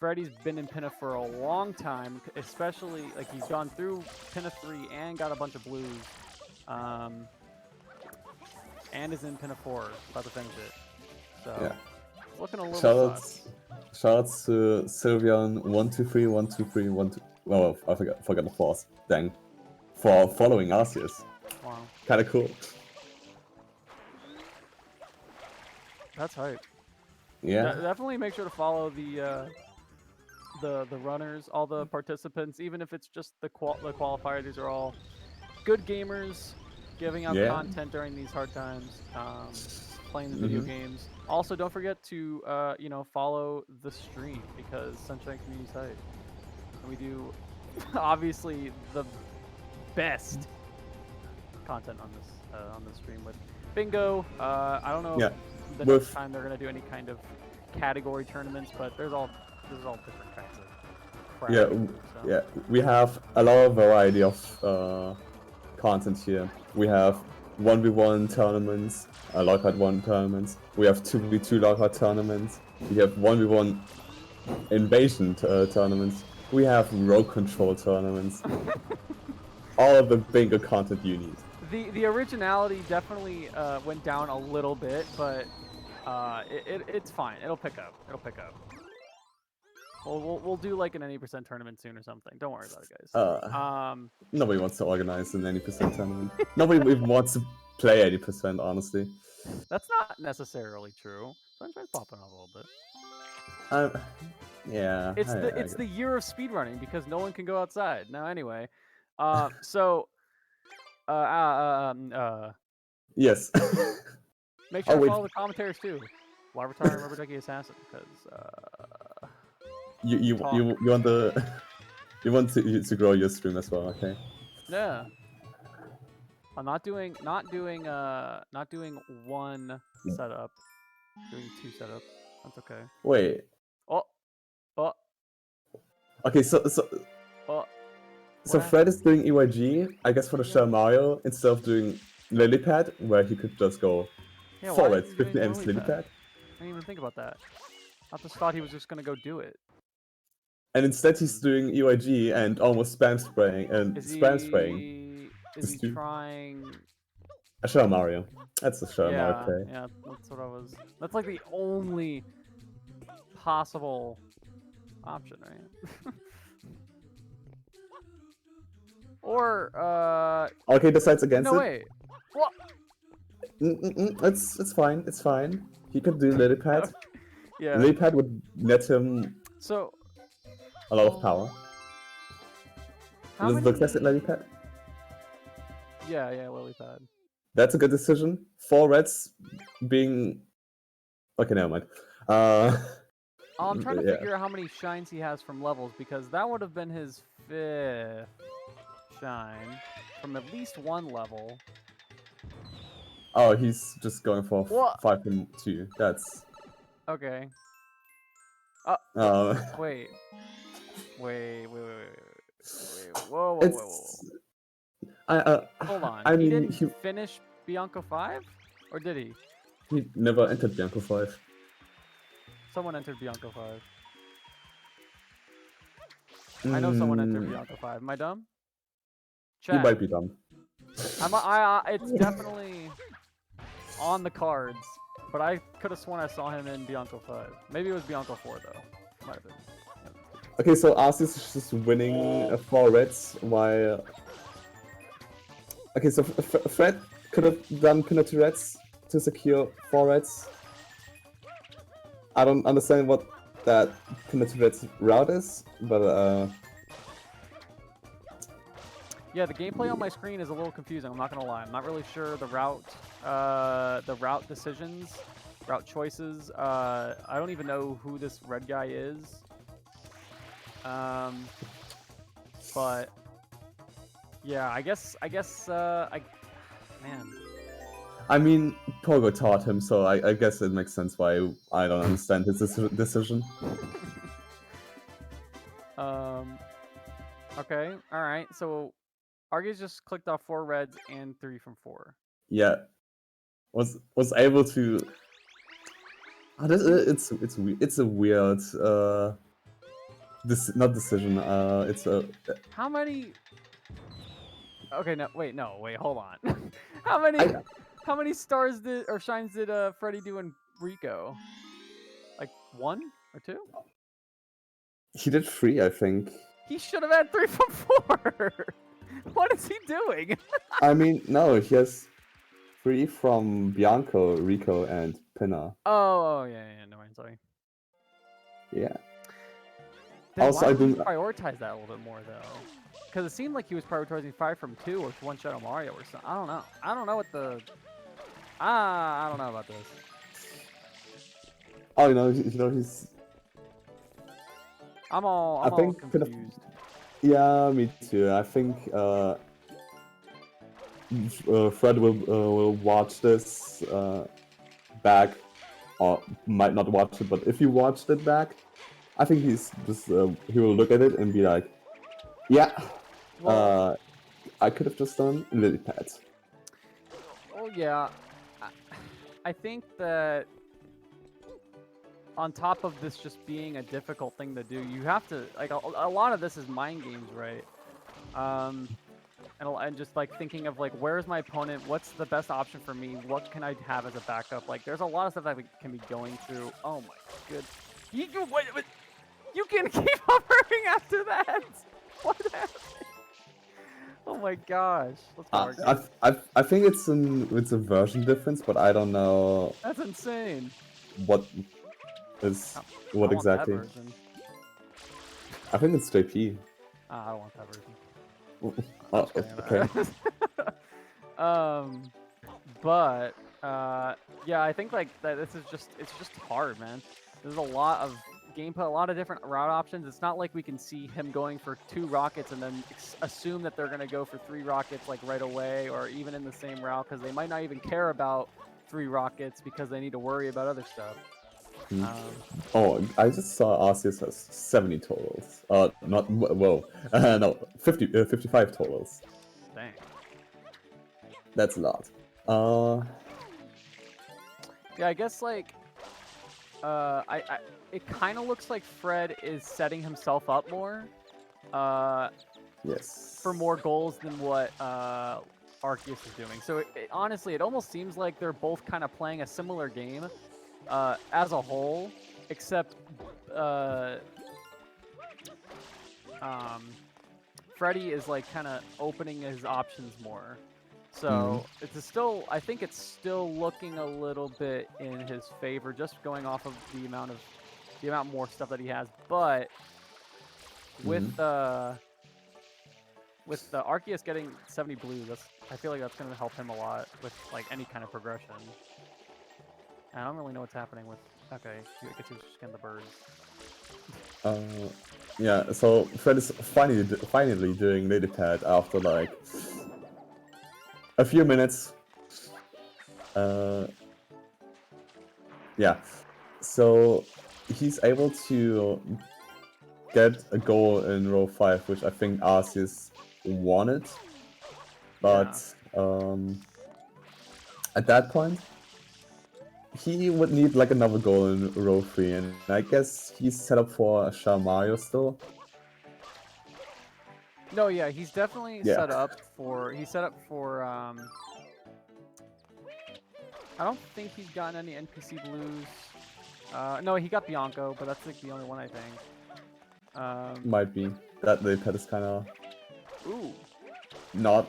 Speaker 2: Freddy's been in Pinna for a long time, especially like he's gone through Pinna 3 and got a bunch of blues. And is in Pinna 4, about to finish it. So
Speaker 1: Yeah.
Speaker 2: looking a little sus.
Speaker 1: Shoutouts to Sylvian1231231. Oh, I forgot the force. Dang. For following Arceus.
Speaker 2: Wow.
Speaker 1: Kinda cool.
Speaker 2: That's hype.
Speaker 1: Yeah.
Speaker 2: Definitely make sure to follow the runners, all the participants, even if it's just the qualifier. These are all good gamers, giving out content during these hard times, playing the video games. Also, don't forget to follow the stream because Sunshine Community Site. And we do obviously the best content on this stream with Bingo. I don't know if the next time they're gonna do any kind of category tournaments, but there's all different kinds of crap.
Speaker 1: Yeah. We have a lot of variety of content here. We have 1v1 tournaments, lockout 1 tournaments. We have 2v2 lockout tournaments. We have 1v1 invasion tournaments. We have rogue control tournaments. All of the Bingo content you need.
Speaker 2: The originality definitely went down a little bit, but it's fine. It'll pick up. We'll do like an 80% tournament soon or something. Don't worry about it, guys.
Speaker 1: Nobody wants to organize an 80% tournament. Nobody even wants to play 80%, honestly.
Speaker 2: That's not necessarily true. Sunshine's popping up a little bit.
Speaker 1: Yeah.
Speaker 2: It's the year of speedrunning because no one can go outside. Now anyway,
Speaker 1: Yes.
Speaker 2: make sure to
Speaker 1: wait.
Speaker 2: follow the commentaries too. Why retiring Rubber Ducky Assassin? Because
Speaker 1: You want the you want to grow your stream as well, okay?
Speaker 2: yeah. I'm not doing one setup. Doing 2 setups. That's okay.
Speaker 1: Wait.
Speaker 2: Oh.
Speaker 1: Okay, so
Speaker 2: What
Speaker 1: Fred is doing EYG, I guess, for the show Mario, instead of doing Lilypad, where he could just go
Speaker 2: Yeah, why
Speaker 1: forward,
Speaker 2: is he doing
Speaker 1: 50 aims
Speaker 2: Lilypad?
Speaker 1: Lilypad.
Speaker 2: I didn't even think about that. I just thought he was just gonna go do it.
Speaker 1: And instead he's doing EYG and almost spam spraying and
Speaker 2: Is
Speaker 1: spam spraying.
Speaker 2: he trying?
Speaker 1: A show Mario. That's the show
Speaker 2: Yeah,
Speaker 1: Mario play.
Speaker 2: yeah, that's what I was. That's like the only possible option, right? Or
Speaker 1: Okay, decides against
Speaker 2: no
Speaker 1: it.
Speaker 2: wait. What?
Speaker 1: It's fine. It's fine. He could do Lilypad.
Speaker 2: Yeah.
Speaker 1: Lilypad would net him
Speaker 2: So.
Speaker 1: a lot of power.
Speaker 2: How
Speaker 1: This is the classic
Speaker 2: many?
Speaker 1: Lilypad.
Speaker 2: Yeah, Lilypad.
Speaker 1: That's a good decision. 4 reds being... Okay, never mind.
Speaker 2: I'm trying to figure out how many shines he has from levels, because that would have been his 5th shine from at least one level.
Speaker 1: Oh, he's just going for
Speaker 2: What?
Speaker 1: 5 and 2. That's...
Speaker 2: Okay. Wait. Whoa. Hold on.
Speaker 1: I
Speaker 2: He
Speaker 1: mean,
Speaker 2: didn't finish Bianco 5? Or did he?
Speaker 1: He never entered Bianco 5.
Speaker 2: Someone entered Bianco 5. I know someone entered Bianco 5. Am I dumb? Chat.
Speaker 1: You might be dumb.
Speaker 2: It's definitely on the cards, but I could have sworn I saw him in Bianco 5. Maybe it was Bianco 4 though. Might have been.
Speaker 1: Okay, so Arceus is just winning 4 reds while... Okay, so Fred could have done penalty reds to secure 4 reds. I don't understand what that penalty reds route is, but
Speaker 2: yeah, the gameplay on my screen is a little confusing. I'm not gonna lie. I'm not really sure the route decisions, route choices. I don't even know who this red guy is. But yeah, I guess man.
Speaker 1: I mean, Pogo taught him, so I guess it makes sense why I don't understand his decision.
Speaker 2: Okay, all right. So Argus just clicked off 4 reds and 3 from 4.
Speaker 1: Yeah, was able to. It's a weird not decision. It's a.
Speaker 2: How many? Okay, wait, hold on. How many stars or shines did Freddy do in Rico? Like 1 or 2?
Speaker 1: He did 3, I think.
Speaker 2: He should have had 3 from 4. What is he doing?
Speaker 1: I mean, no, he has 3 from Bianco, Rico, and Pinna.
Speaker 2: Oh, yeah, no, I'm sorry.
Speaker 1: Yeah.
Speaker 2: Then
Speaker 1: Also,
Speaker 2: why
Speaker 1: I
Speaker 2: didn't
Speaker 1: do.
Speaker 2: he prioritize that a little bit more though? Because it seemed like he was prioritizing 5 from 2 or 1 shot on Mario or something. I don't know. I don't know what the. I don't know about this.
Speaker 1: Oh, you know, he's.
Speaker 2: I'm all confused.
Speaker 1: Yeah, me too. I think Fred will watch this back, or might not watch it. But if he watched it back, I think he's just he will look at it and be like, "Yeah,
Speaker 2: Well,
Speaker 1: I could have just done Lilypad."
Speaker 2: Oh yeah, I think that on top of this just being a difficult thing to do, you have to like a lot of this is mind games, right? And just like thinking of like, where's my opponent? What's the best option for me? What can I have as a backup? Like, there's a lot of stuff that can be going through. Oh my good. You can keep hovering after that. What happened? Oh my gosh. Let's go, Arceus.
Speaker 1: I think it's a version difference, but I don't know
Speaker 2: That's insane.
Speaker 1: what is
Speaker 2: I
Speaker 1: what
Speaker 2: want that
Speaker 1: exactly.
Speaker 2: version.
Speaker 1: I think it's JP.
Speaker 2: I don't want that version.
Speaker 1: Oh,
Speaker 2: I'm just kidding.
Speaker 1: okay.
Speaker 2: But yeah, I think like that. It's just hard, man. There's a lot of gameplay, a lot of different route options. It's not like we can see him going for 2 rockets and then assume that they're gonna go for 3 rockets like right away, or even in the same route, because they might not even care about 3 rockets because they need to worry about other stuff.
Speaker 1: Oh, I just saw Arceus has 70 totals. Not whoa. No, 55 totals.
Speaker 2: Dang.
Speaker 1: That's a lot.
Speaker 2: Yeah, I guess like it kind of looks like Fred is setting himself up more
Speaker 1: Yes.
Speaker 2: for more goals than what Arceus is doing. So honestly, it almost seems like they're both kind of playing a similar game as a whole, except Freddy is like kind of opening his options more. So it's still, I think it's still looking a little bit in his favor, just going off of the amount more stuff that he has. But with the Arceus getting 70 blue, I feel like that's going to help him a lot with like any kind of progression. I don't really know what's happening with. Okay, I guess he was just getting the birds.
Speaker 1: Yeah. So Fred is finally doing Lily Pad after like a few minutes. Yeah. So he's able to get a goal in row 5, which I think Arceus wanted. But at that point, he would need like another goal in row 3, and I guess he's set up for Shah Mario still.
Speaker 2: No, yeah, he's definitely set up for. He's set up for. I don't think he's gotten any NPC blues. No, he got Bianco, but that's like the only one I think.
Speaker 1: Might be that the pet is kind of not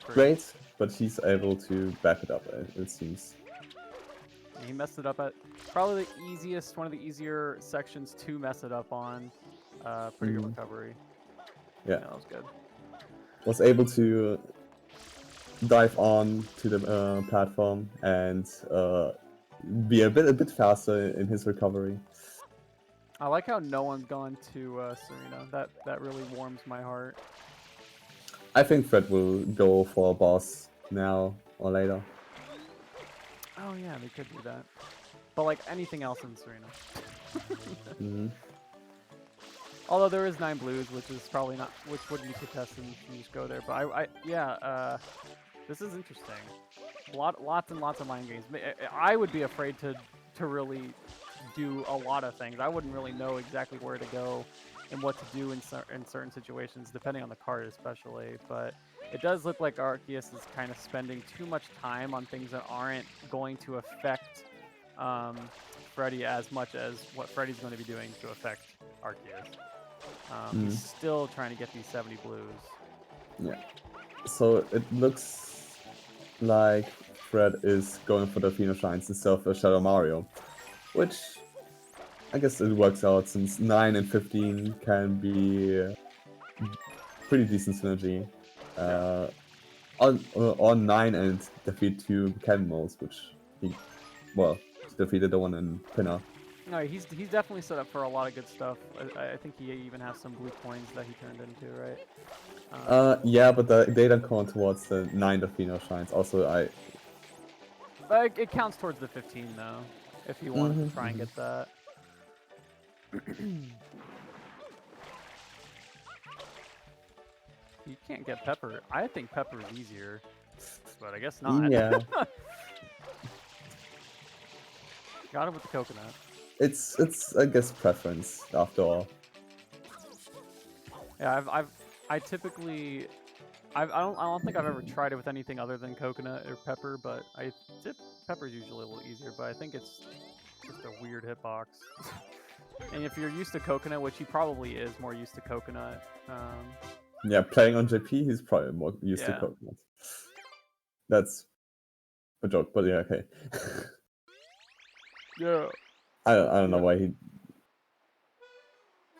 Speaker 1: great, but he's able to back it up. It seems.
Speaker 2: He messed it up at probably the easiest, one of the easier sections to mess it up on. Pretty good recovery.
Speaker 1: Yeah,
Speaker 2: that was good.
Speaker 1: Was able to dive on to the platform and be a bit faster in his recovery.
Speaker 2: I like how no one's gone to Serena. That really warms my heart.
Speaker 1: I think Fred will go for a boss now or later.
Speaker 2: Oh yeah, they could do that. But like anything else in Serena. Although there is 9 blues, which is probably not, which wouldn't be contested if you just go there. But yeah, this is interesting. Lots and lots of mind games. I would be afraid to really do a lot of things. I wouldn't really know exactly where to go and what to do in certain situations, depending on the card especially. But it does look like Arceus is kind of spending too much time on things that aren't going to affect Freddy as much as what Freddy's going to be doing to affect Arceus. He's still trying to get these 70 blues.
Speaker 1: Yeah. So it looks like Fred is going for the Phoenix Shines instead of Shadow Mario, which I guess it works out since 9 and 15 can be pretty decent synergy. On 9 and defeat 2 Ken modes, which he defeated the one in Pinner.
Speaker 2: No, he's definitely set up for a lot of good stuff. I think he even has some blue coins that he turned into, right?
Speaker 1: Yeah, but they don't count towards the 9 Defino Shines. Also,
Speaker 2: it counts towards the 15 though, if you wanted to try and get that. You can't get Pepper. I think Pepper is easier, but I guess not.
Speaker 1: Yeah.
Speaker 2: Got it with the coconut.
Speaker 1: It's I guess preference after all.
Speaker 2: Yeah, I typically I don't think I've ever tried it with anything other than coconut or pepper, but pepper's usually a little easier, but I think it's just a weird hitbox. And if you're used to Coconut, which he probably is more used to Coconut,
Speaker 1: Yeah, playing on JP, he's probably more used to
Speaker 2: Yeah.
Speaker 1: coconuts. That's a joke, but yeah, okay.
Speaker 2: yeah.
Speaker 1: I don't know
Speaker 2: Yeah.
Speaker 1: why he.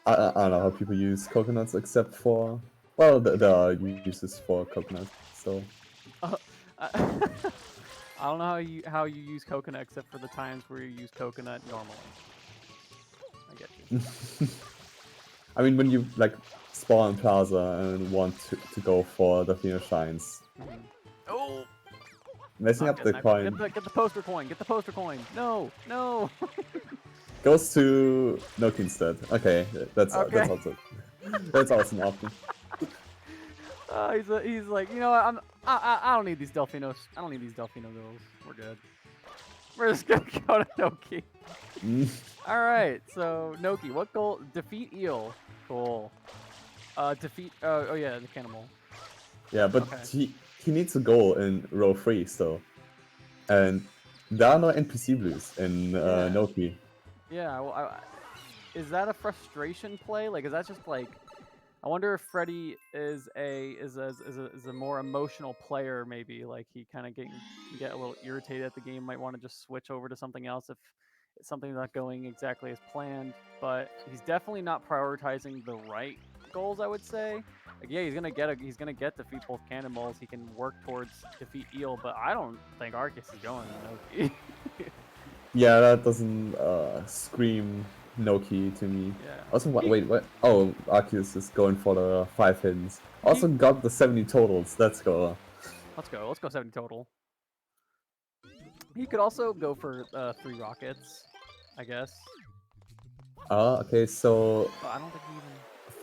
Speaker 1: I don't know how people use coconuts except for, well, there are uses for coconuts. So
Speaker 2: I don't know how you use Coconut except for the times where you use Coconut normally. I get you.
Speaker 1: I mean, when you like spawn Plaza and want to go for the Fino Shines,
Speaker 2: Oh.
Speaker 1: messing
Speaker 2: Not
Speaker 1: up the
Speaker 2: good, not
Speaker 1: coin
Speaker 2: good. Get the poster coin. Get the poster coin. No, no.
Speaker 1: goes to Noki instead. Okay, that's
Speaker 2: Okay.
Speaker 1: that's also an option.
Speaker 2: He's like, you know what? I don't need these Delphinos. I don't need these Delphino girls. We're good. We're just gonna go to Noki. All right. So Noki, what goal? Defeat Eel. Cool. Defeat. Oh yeah, the cannibal.
Speaker 1: Yeah, but
Speaker 2: Okay.
Speaker 1: he needs a goal in row 3 still, and there are no NPC blues in
Speaker 2: Yeah.
Speaker 1: Noki.
Speaker 2: Yeah. Well, is that a frustration play? Like, is that just like? I wonder if Freddy is a more emotional player. Maybe like he kind of get a little irritated at the game. Might want to just switch over to something else if something's not going exactly as planned. But he's definitely not prioritizing the right goals. I would say. Like, yeah, he's gonna get defeat both cannonballs. He can work towards defeat Eel, but I don't think Arceus is going to Noki.
Speaker 1: Yeah, that doesn't scream Noki to me.
Speaker 2: Yeah.
Speaker 1: Also, wait, what? Oh, Arceus is going for the 5 hidden. Also got the 70 totals. Let's go.
Speaker 2: Let's go. Let's go 70 total. He could also go for 3 rockets, I guess.
Speaker 1: Okay, so
Speaker 2: But I don't think he even.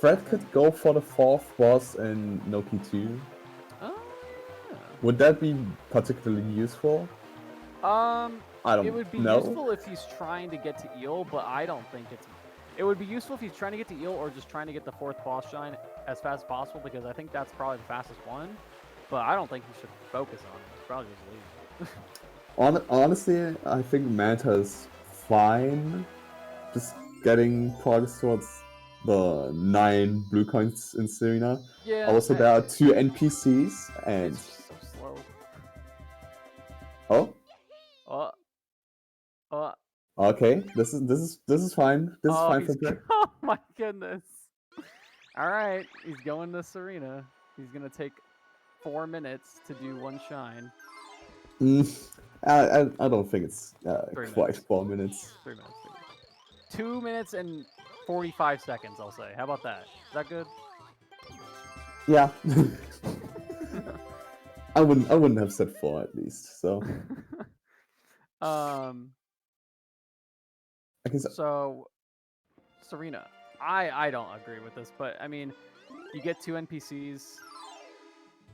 Speaker 1: Fred could go for the 4th boss in Noki 2.
Speaker 2: Oh.
Speaker 1: Would that be particularly useful? I don't
Speaker 2: It would be
Speaker 1: know.
Speaker 2: useful if he's trying to get to Eel, but I don't think it's. It would be useful if he's trying to get to Eel or just trying to get the 4th boss shine as fast as possible because I think that's probably the fastest one. But I don't think he should focus on it. He's probably just leave.
Speaker 1: Honestly, I think Manta is fine. Just getting progress towards the 9 blue coins in Serena.
Speaker 2: Yeah.
Speaker 1: Also, there are 2 NPCs and.
Speaker 2: It's just so slow.
Speaker 1: Oh. Okay, this is fine. This is fine for Fred.
Speaker 2: Oh my goodness! All right, he's going to Serena. He's gonna take 4 minutes to do 1 shine.
Speaker 1: I don't think it's
Speaker 2: 3
Speaker 1: quite
Speaker 2: minutes.
Speaker 1: 4 minutes.
Speaker 2: 3 minutes. 2 minutes and 45 seconds. I'll say. How about that? Is that good?
Speaker 1: Yeah. I wouldn't have said 4 at least. So. Okay,
Speaker 2: so Serena, I don't agree with this, but I mean, you get 2 NPCs,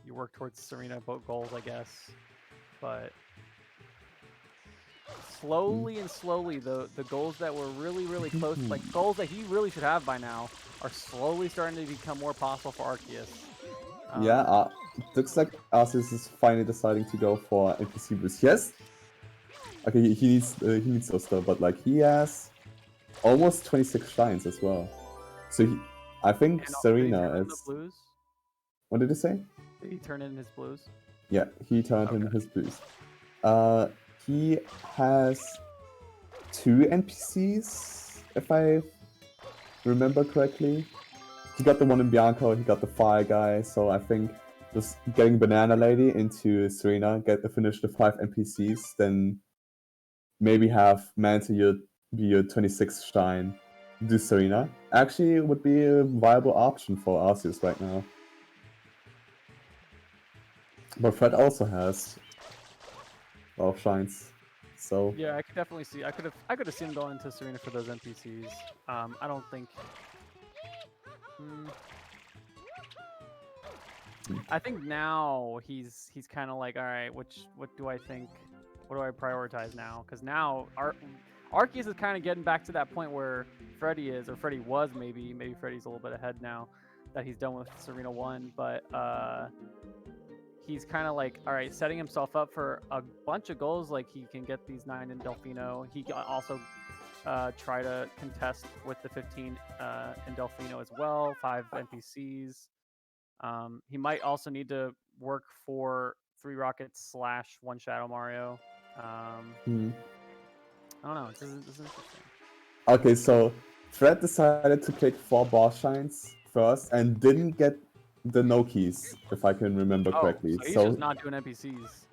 Speaker 2: you work towards Serena goals, I guess, but slowly and slowly, the goals that were really close, like goals that he really should have by now, are slowly starting to become more possible for Arceus.
Speaker 1: Yeah, looks like Arceus is finally deciding to go for NPC boost. Yes. Okay, he needs those though, but like he has almost 26 shines as well. So I think Serena is.
Speaker 2: Blues?
Speaker 1: What did he say?
Speaker 2: Did he turn in his blues?
Speaker 1: Yeah, he turned in his blues. He has 2 NPCs, if I remember correctly. He got the one in Bianco, he got the fire guy, so I think just getting Banana Lady into Serena, finish the 5 NPCs, then maybe have Manta be your 26th shine, do Serena. Actually, it would be a viable option for Arceus right now. But Fred also has a lot of shines, so
Speaker 2: yeah, I could definitely see. I could have seen him going into Serena for those NPCs. I don't think. I think now he's kind of like, all right, what do I think? What do I prioritize now? Because now Arceus is kind of getting back to that point where Freddy is, or Freddy was maybe Freddy's a little bit ahead now that he's done with Serena 1, but he's kind of like, all right, setting himself up for a bunch of goals. Like he can get these 9 in Delfino. He also try to contest with the 15 in Delfino as well. 5 NPCs. He might also need to work for 3 Rockets / 1 Shadow Mario. I don't know. This is interesting.
Speaker 1: Okay, so Fred decided to click 4 boss shines first and didn't get the no keys, if I can remember correctly.
Speaker 2: So he's just not doing NPCs.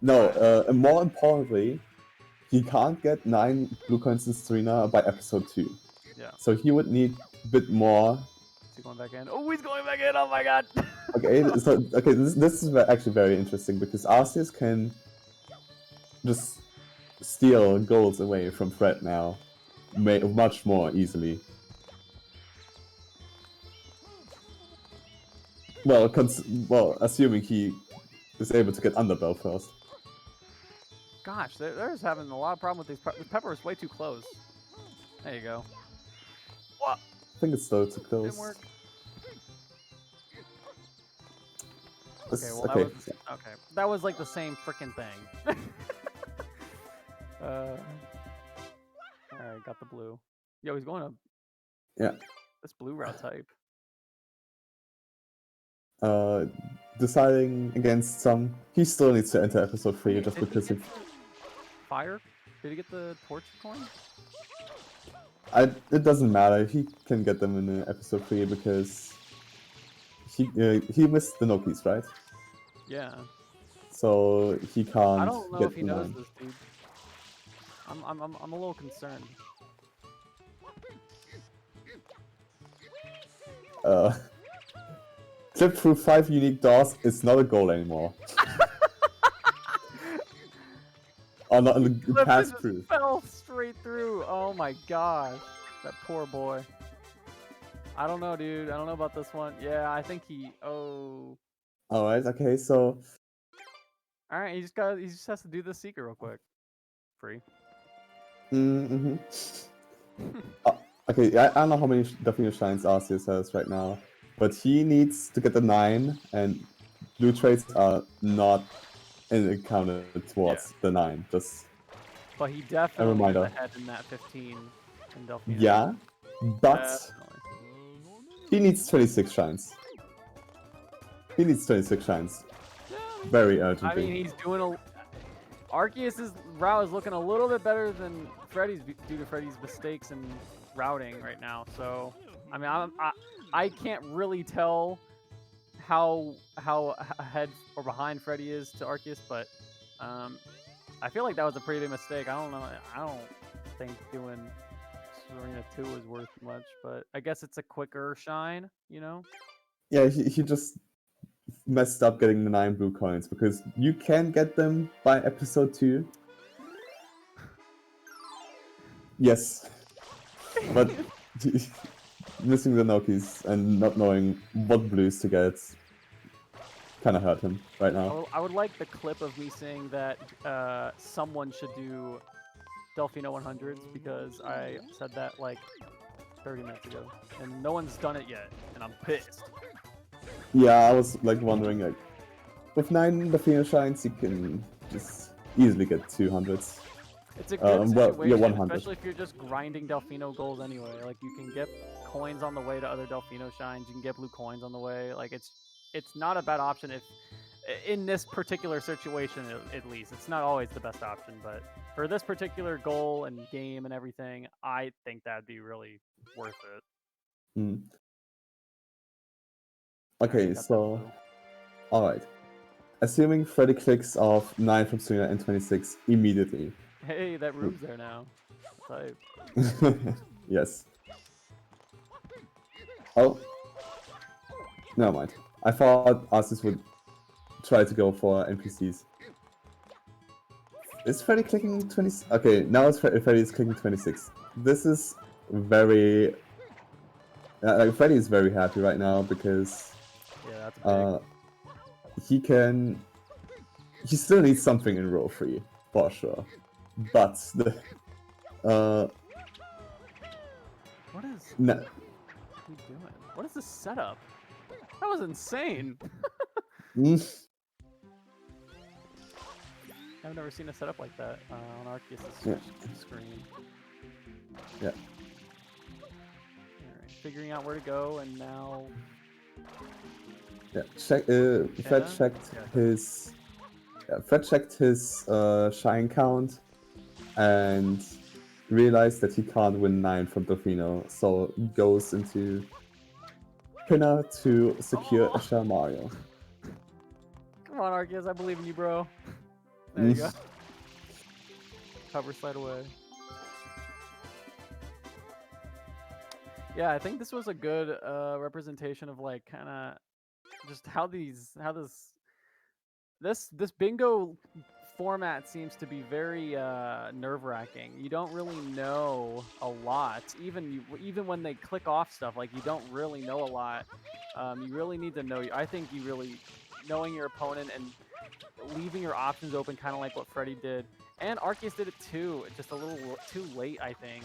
Speaker 1: No, and more importantly, he can't get 9 blue coins in Serena by episode 2.
Speaker 2: Yeah.
Speaker 1: So he would need a bit more.
Speaker 2: Is he going back in? Oh, he's going back in! Oh my god!
Speaker 1: Okay, so this is actually very interesting because Arceus can just steal goals away from Fred now, much more easily. Well, assuming he is able to get Underbell first.
Speaker 2: Gosh, they're just having a lot of problem with these. This pepper is way too close. There you go. What?
Speaker 1: I think it's still too close.
Speaker 2: Didn't work. Okay, well
Speaker 1: okay.
Speaker 2: That was like the same freaking thing. All right, got the blue. Yo, he's going up.
Speaker 1: Yeah.
Speaker 2: This blue route type.
Speaker 1: Deciding against some. He still needs to enter episode 3 just
Speaker 2: Did
Speaker 1: because
Speaker 2: he get fire? Did he get the torch coin?
Speaker 1: It doesn't matter. He can get them in episode 3 because he missed the no keys, right?
Speaker 2: Yeah.
Speaker 1: So he can't.
Speaker 2: I don't know
Speaker 1: get
Speaker 2: if he
Speaker 1: the
Speaker 2: knows
Speaker 1: 9.
Speaker 2: this, dude. I'm a little concerned.
Speaker 1: Clip through 5 unique doors is not a goal anymore. Oh, not the pass proof.
Speaker 2: Fell straight through. Oh my gosh, that poor boy. I don't know, dude. I don't know about this one. Yeah, I think he. Oh.
Speaker 1: All right. Okay. So.
Speaker 2: All right. He just has to do the secret real quick. Free.
Speaker 1: Okay. I don't know how many Delfino Shines Arceus has right now, but he needs to get the 9, and blue trades are not counted towards the 9.
Speaker 2: But he definitely is ahead in that 15 in Delfino.
Speaker 1: Yeah, but he needs 26 shines. He needs 26 shines. Very urgently.
Speaker 2: I mean, he's doing Arceus' route is looking a little bit better than Freddy's due to Freddy's mistakes in routing right now. So, I mean, I can't really tell how ahead or behind Freddy is to Arceus, but I feel like that was a pretty big mistake. I don't know. I don't think doing Serena 2 is worth much, but I guess it's a quicker shine, you know?
Speaker 1: Yeah, he just messed up getting the 9 blue coins because you can get them by episode 2. Yes. But missing the Nokis and not knowing what blues to get kind of hurt him right now.
Speaker 2: I would like the clip of me saying that someone should do Delfino 100s because I said that like 30 minutes ago and no one's done it yet and I'm pissed.
Speaker 1: Yeah, I was like wondering, like, with 9 Delfino Shines you can just easily get 200s.
Speaker 2: It's a good situation,
Speaker 1: 100.
Speaker 2: especially if you're just grinding Delfino goals anyway. Like, you can get coins on the way to other Delfino shines. You can get blue coins on the way. Like, it's not a bad option if, in this particular situation at least. It's not always the best option, but for this particular goal and game and everything, I think that'd be really worth it.
Speaker 1: Okay, so, alright. Assuming Freddy clicks off 9 from Serena and 26 immediately.
Speaker 2: Hey, that room's there now. Type.
Speaker 1: Yes. Oh. Never mind. I thought Arceus would try to go for NPCs. Is Freddy clicking 20? Okay, now Freddy is clicking 26. This is very... Freddy is very happy right now because...
Speaker 2: Yeah, that's big.
Speaker 1: He still needs something in row 3, for sure. But the...
Speaker 2: What is...
Speaker 1: No.
Speaker 2: What are you doing? What is this setup? That was insane! I've never seen a setup like that on Arceus' screen.
Speaker 1: Yeah.
Speaker 2: Alright, figuring out where to go, and now...
Speaker 1: Yeah. Fred checked his... Yeah, Fred checked his shine count and realized that he can't win 9 from Dofino, so goes into Pinner to secure a Shell Mario.
Speaker 2: Come on, Arceus, I believe in you, bro. There you go. Cover slide away. Yeah, I think this was a good representation of like kind of just how this bingo format seems to be very nerve-wracking. You don't really know a lot, even when they click off stuff. Like you don't really know a lot. You really need to know. I think you really knowing your opponent and leaving your options open, kind of like what Freddy did, and Arceus did it too. Just a little too late, I think.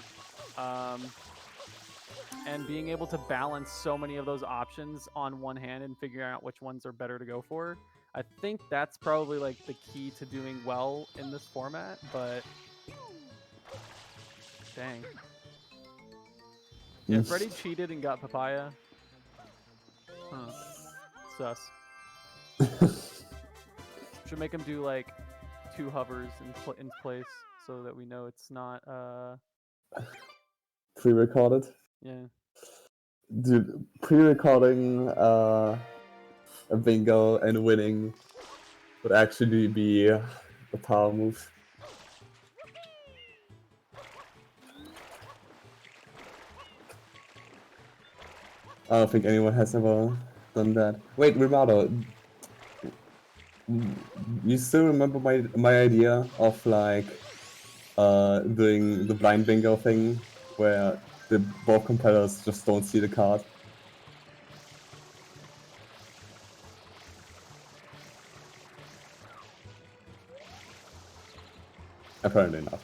Speaker 2: And being able to balance so many of those options on one hand and figuring out which ones are better to go for. I think that's probably like the key to doing well in this format, but dang. Yeah, Freddy cheated and got Papaya. Huh. Sus. Should make him do like 2 hovers in place so that we know it's not
Speaker 1: Pre-recorded?
Speaker 2: Yeah.
Speaker 1: Dude, pre-recording a bingo and winning would actually be a power move. I don't think anyone has ever done that. Wait, Rimato, you still remember my idea of like doing the blind bingo thing where both competitors just don't see the card? Apparently not.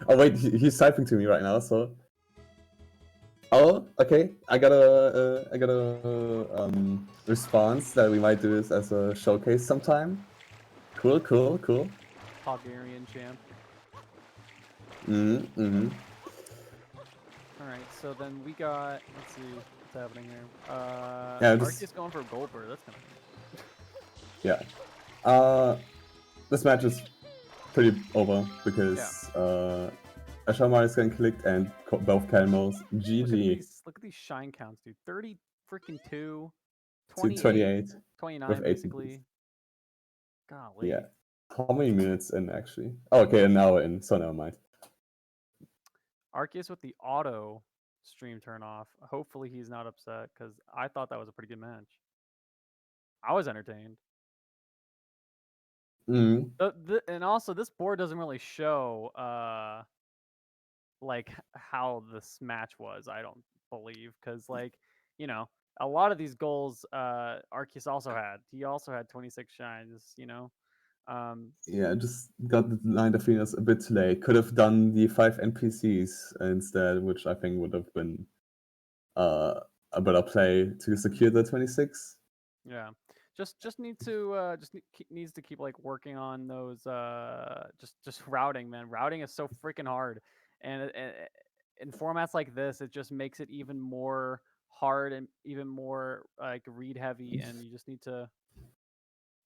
Speaker 1: Oh wait, he's typing to me right now, so... Oh, okay. I got a response that we might do this as a showcase sometime. Cool.
Speaker 2: Bulgarian champ. Alright, so then we got, let's see what's happening here.
Speaker 1: Yeah,
Speaker 2: Arceus going for Goldberg, that's kind of
Speaker 1: yeah. This match is pretty over because Ashama is getting clicked and both Calmos. GG.
Speaker 2: Look at these shine counts, dude. 30 freaking 2,
Speaker 1: 28,
Speaker 2: 29 basically. Golly.
Speaker 1: Yeah. How many minutes in actually? Oh, okay, an hour in, so never mind.
Speaker 2: Arceus with the auto stream turn off. Hopefully he's not upset because I thought that was a pretty good match. I was entertained. And also, this board doesn't really show like how this match was. I don't believe because like a lot of these goals Arceus also had. He also had 26 shines.
Speaker 1: Yeah, just got the line of Venus a bit too late. Could have done the 5 NPCs instead, which I think would have been a better play to secure the 26.
Speaker 2: Yeah, just needs to keep like working on those just routing, man. Routing is so freaking hard, and in formats like this, it just makes it even more hard and even more like read heavy, and you just need to.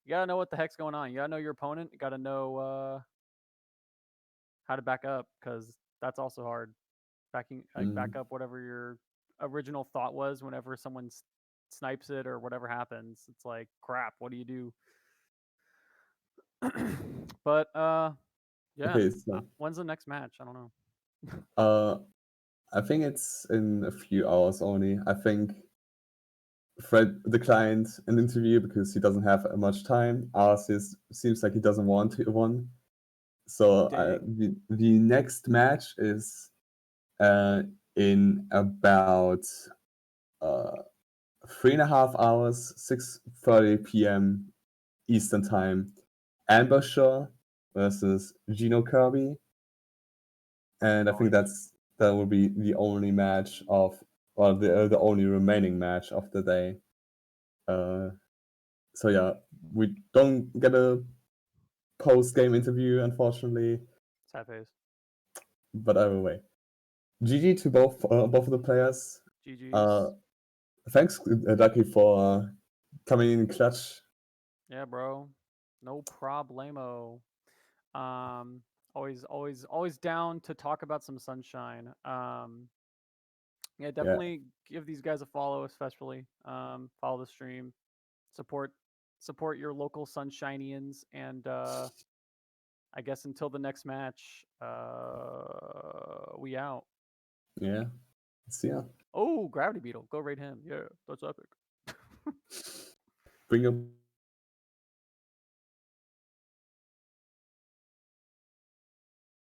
Speaker 2: You gotta know what the heck's going on. You gotta know your opponent. You gotta know how to back up because that's also hard. Back up whatever your original thought was whenever someone snipes it or whatever happens. It's like crap. What do you do? But yeah.
Speaker 1: Okay, so,
Speaker 2: when's the next match? I don't know.
Speaker 1: I think it's in a few hours only. I think Fred declined an interview because he doesn't have much time. Arceus seems like he doesn't want to one. So the next match is in about 3.5 hours, 6:30 p.m. Eastern Time. Ambusher versus Gino Kirby, and I think that will be the only match of, or the only remaining match of the day. So yeah, we don't get a post-game interview, unfortunately.
Speaker 2: Sad face.
Speaker 1: But either way, GG to both of the players.
Speaker 2: GG's.
Speaker 1: Thanks, Ducky, for coming in clutch.
Speaker 2: Yeah, bro. No problemo. Always down to talk about some sunshine. Yeah, definitely give these guys a follow, especially. Follow the stream, support your local sunshinians, and I guess until the next match, we out.
Speaker 1: Yeah. See ya.
Speaker 2: Oh, Gravity Beetle, go raid him. Yeah, that's epic.
Speaker 1: Bring your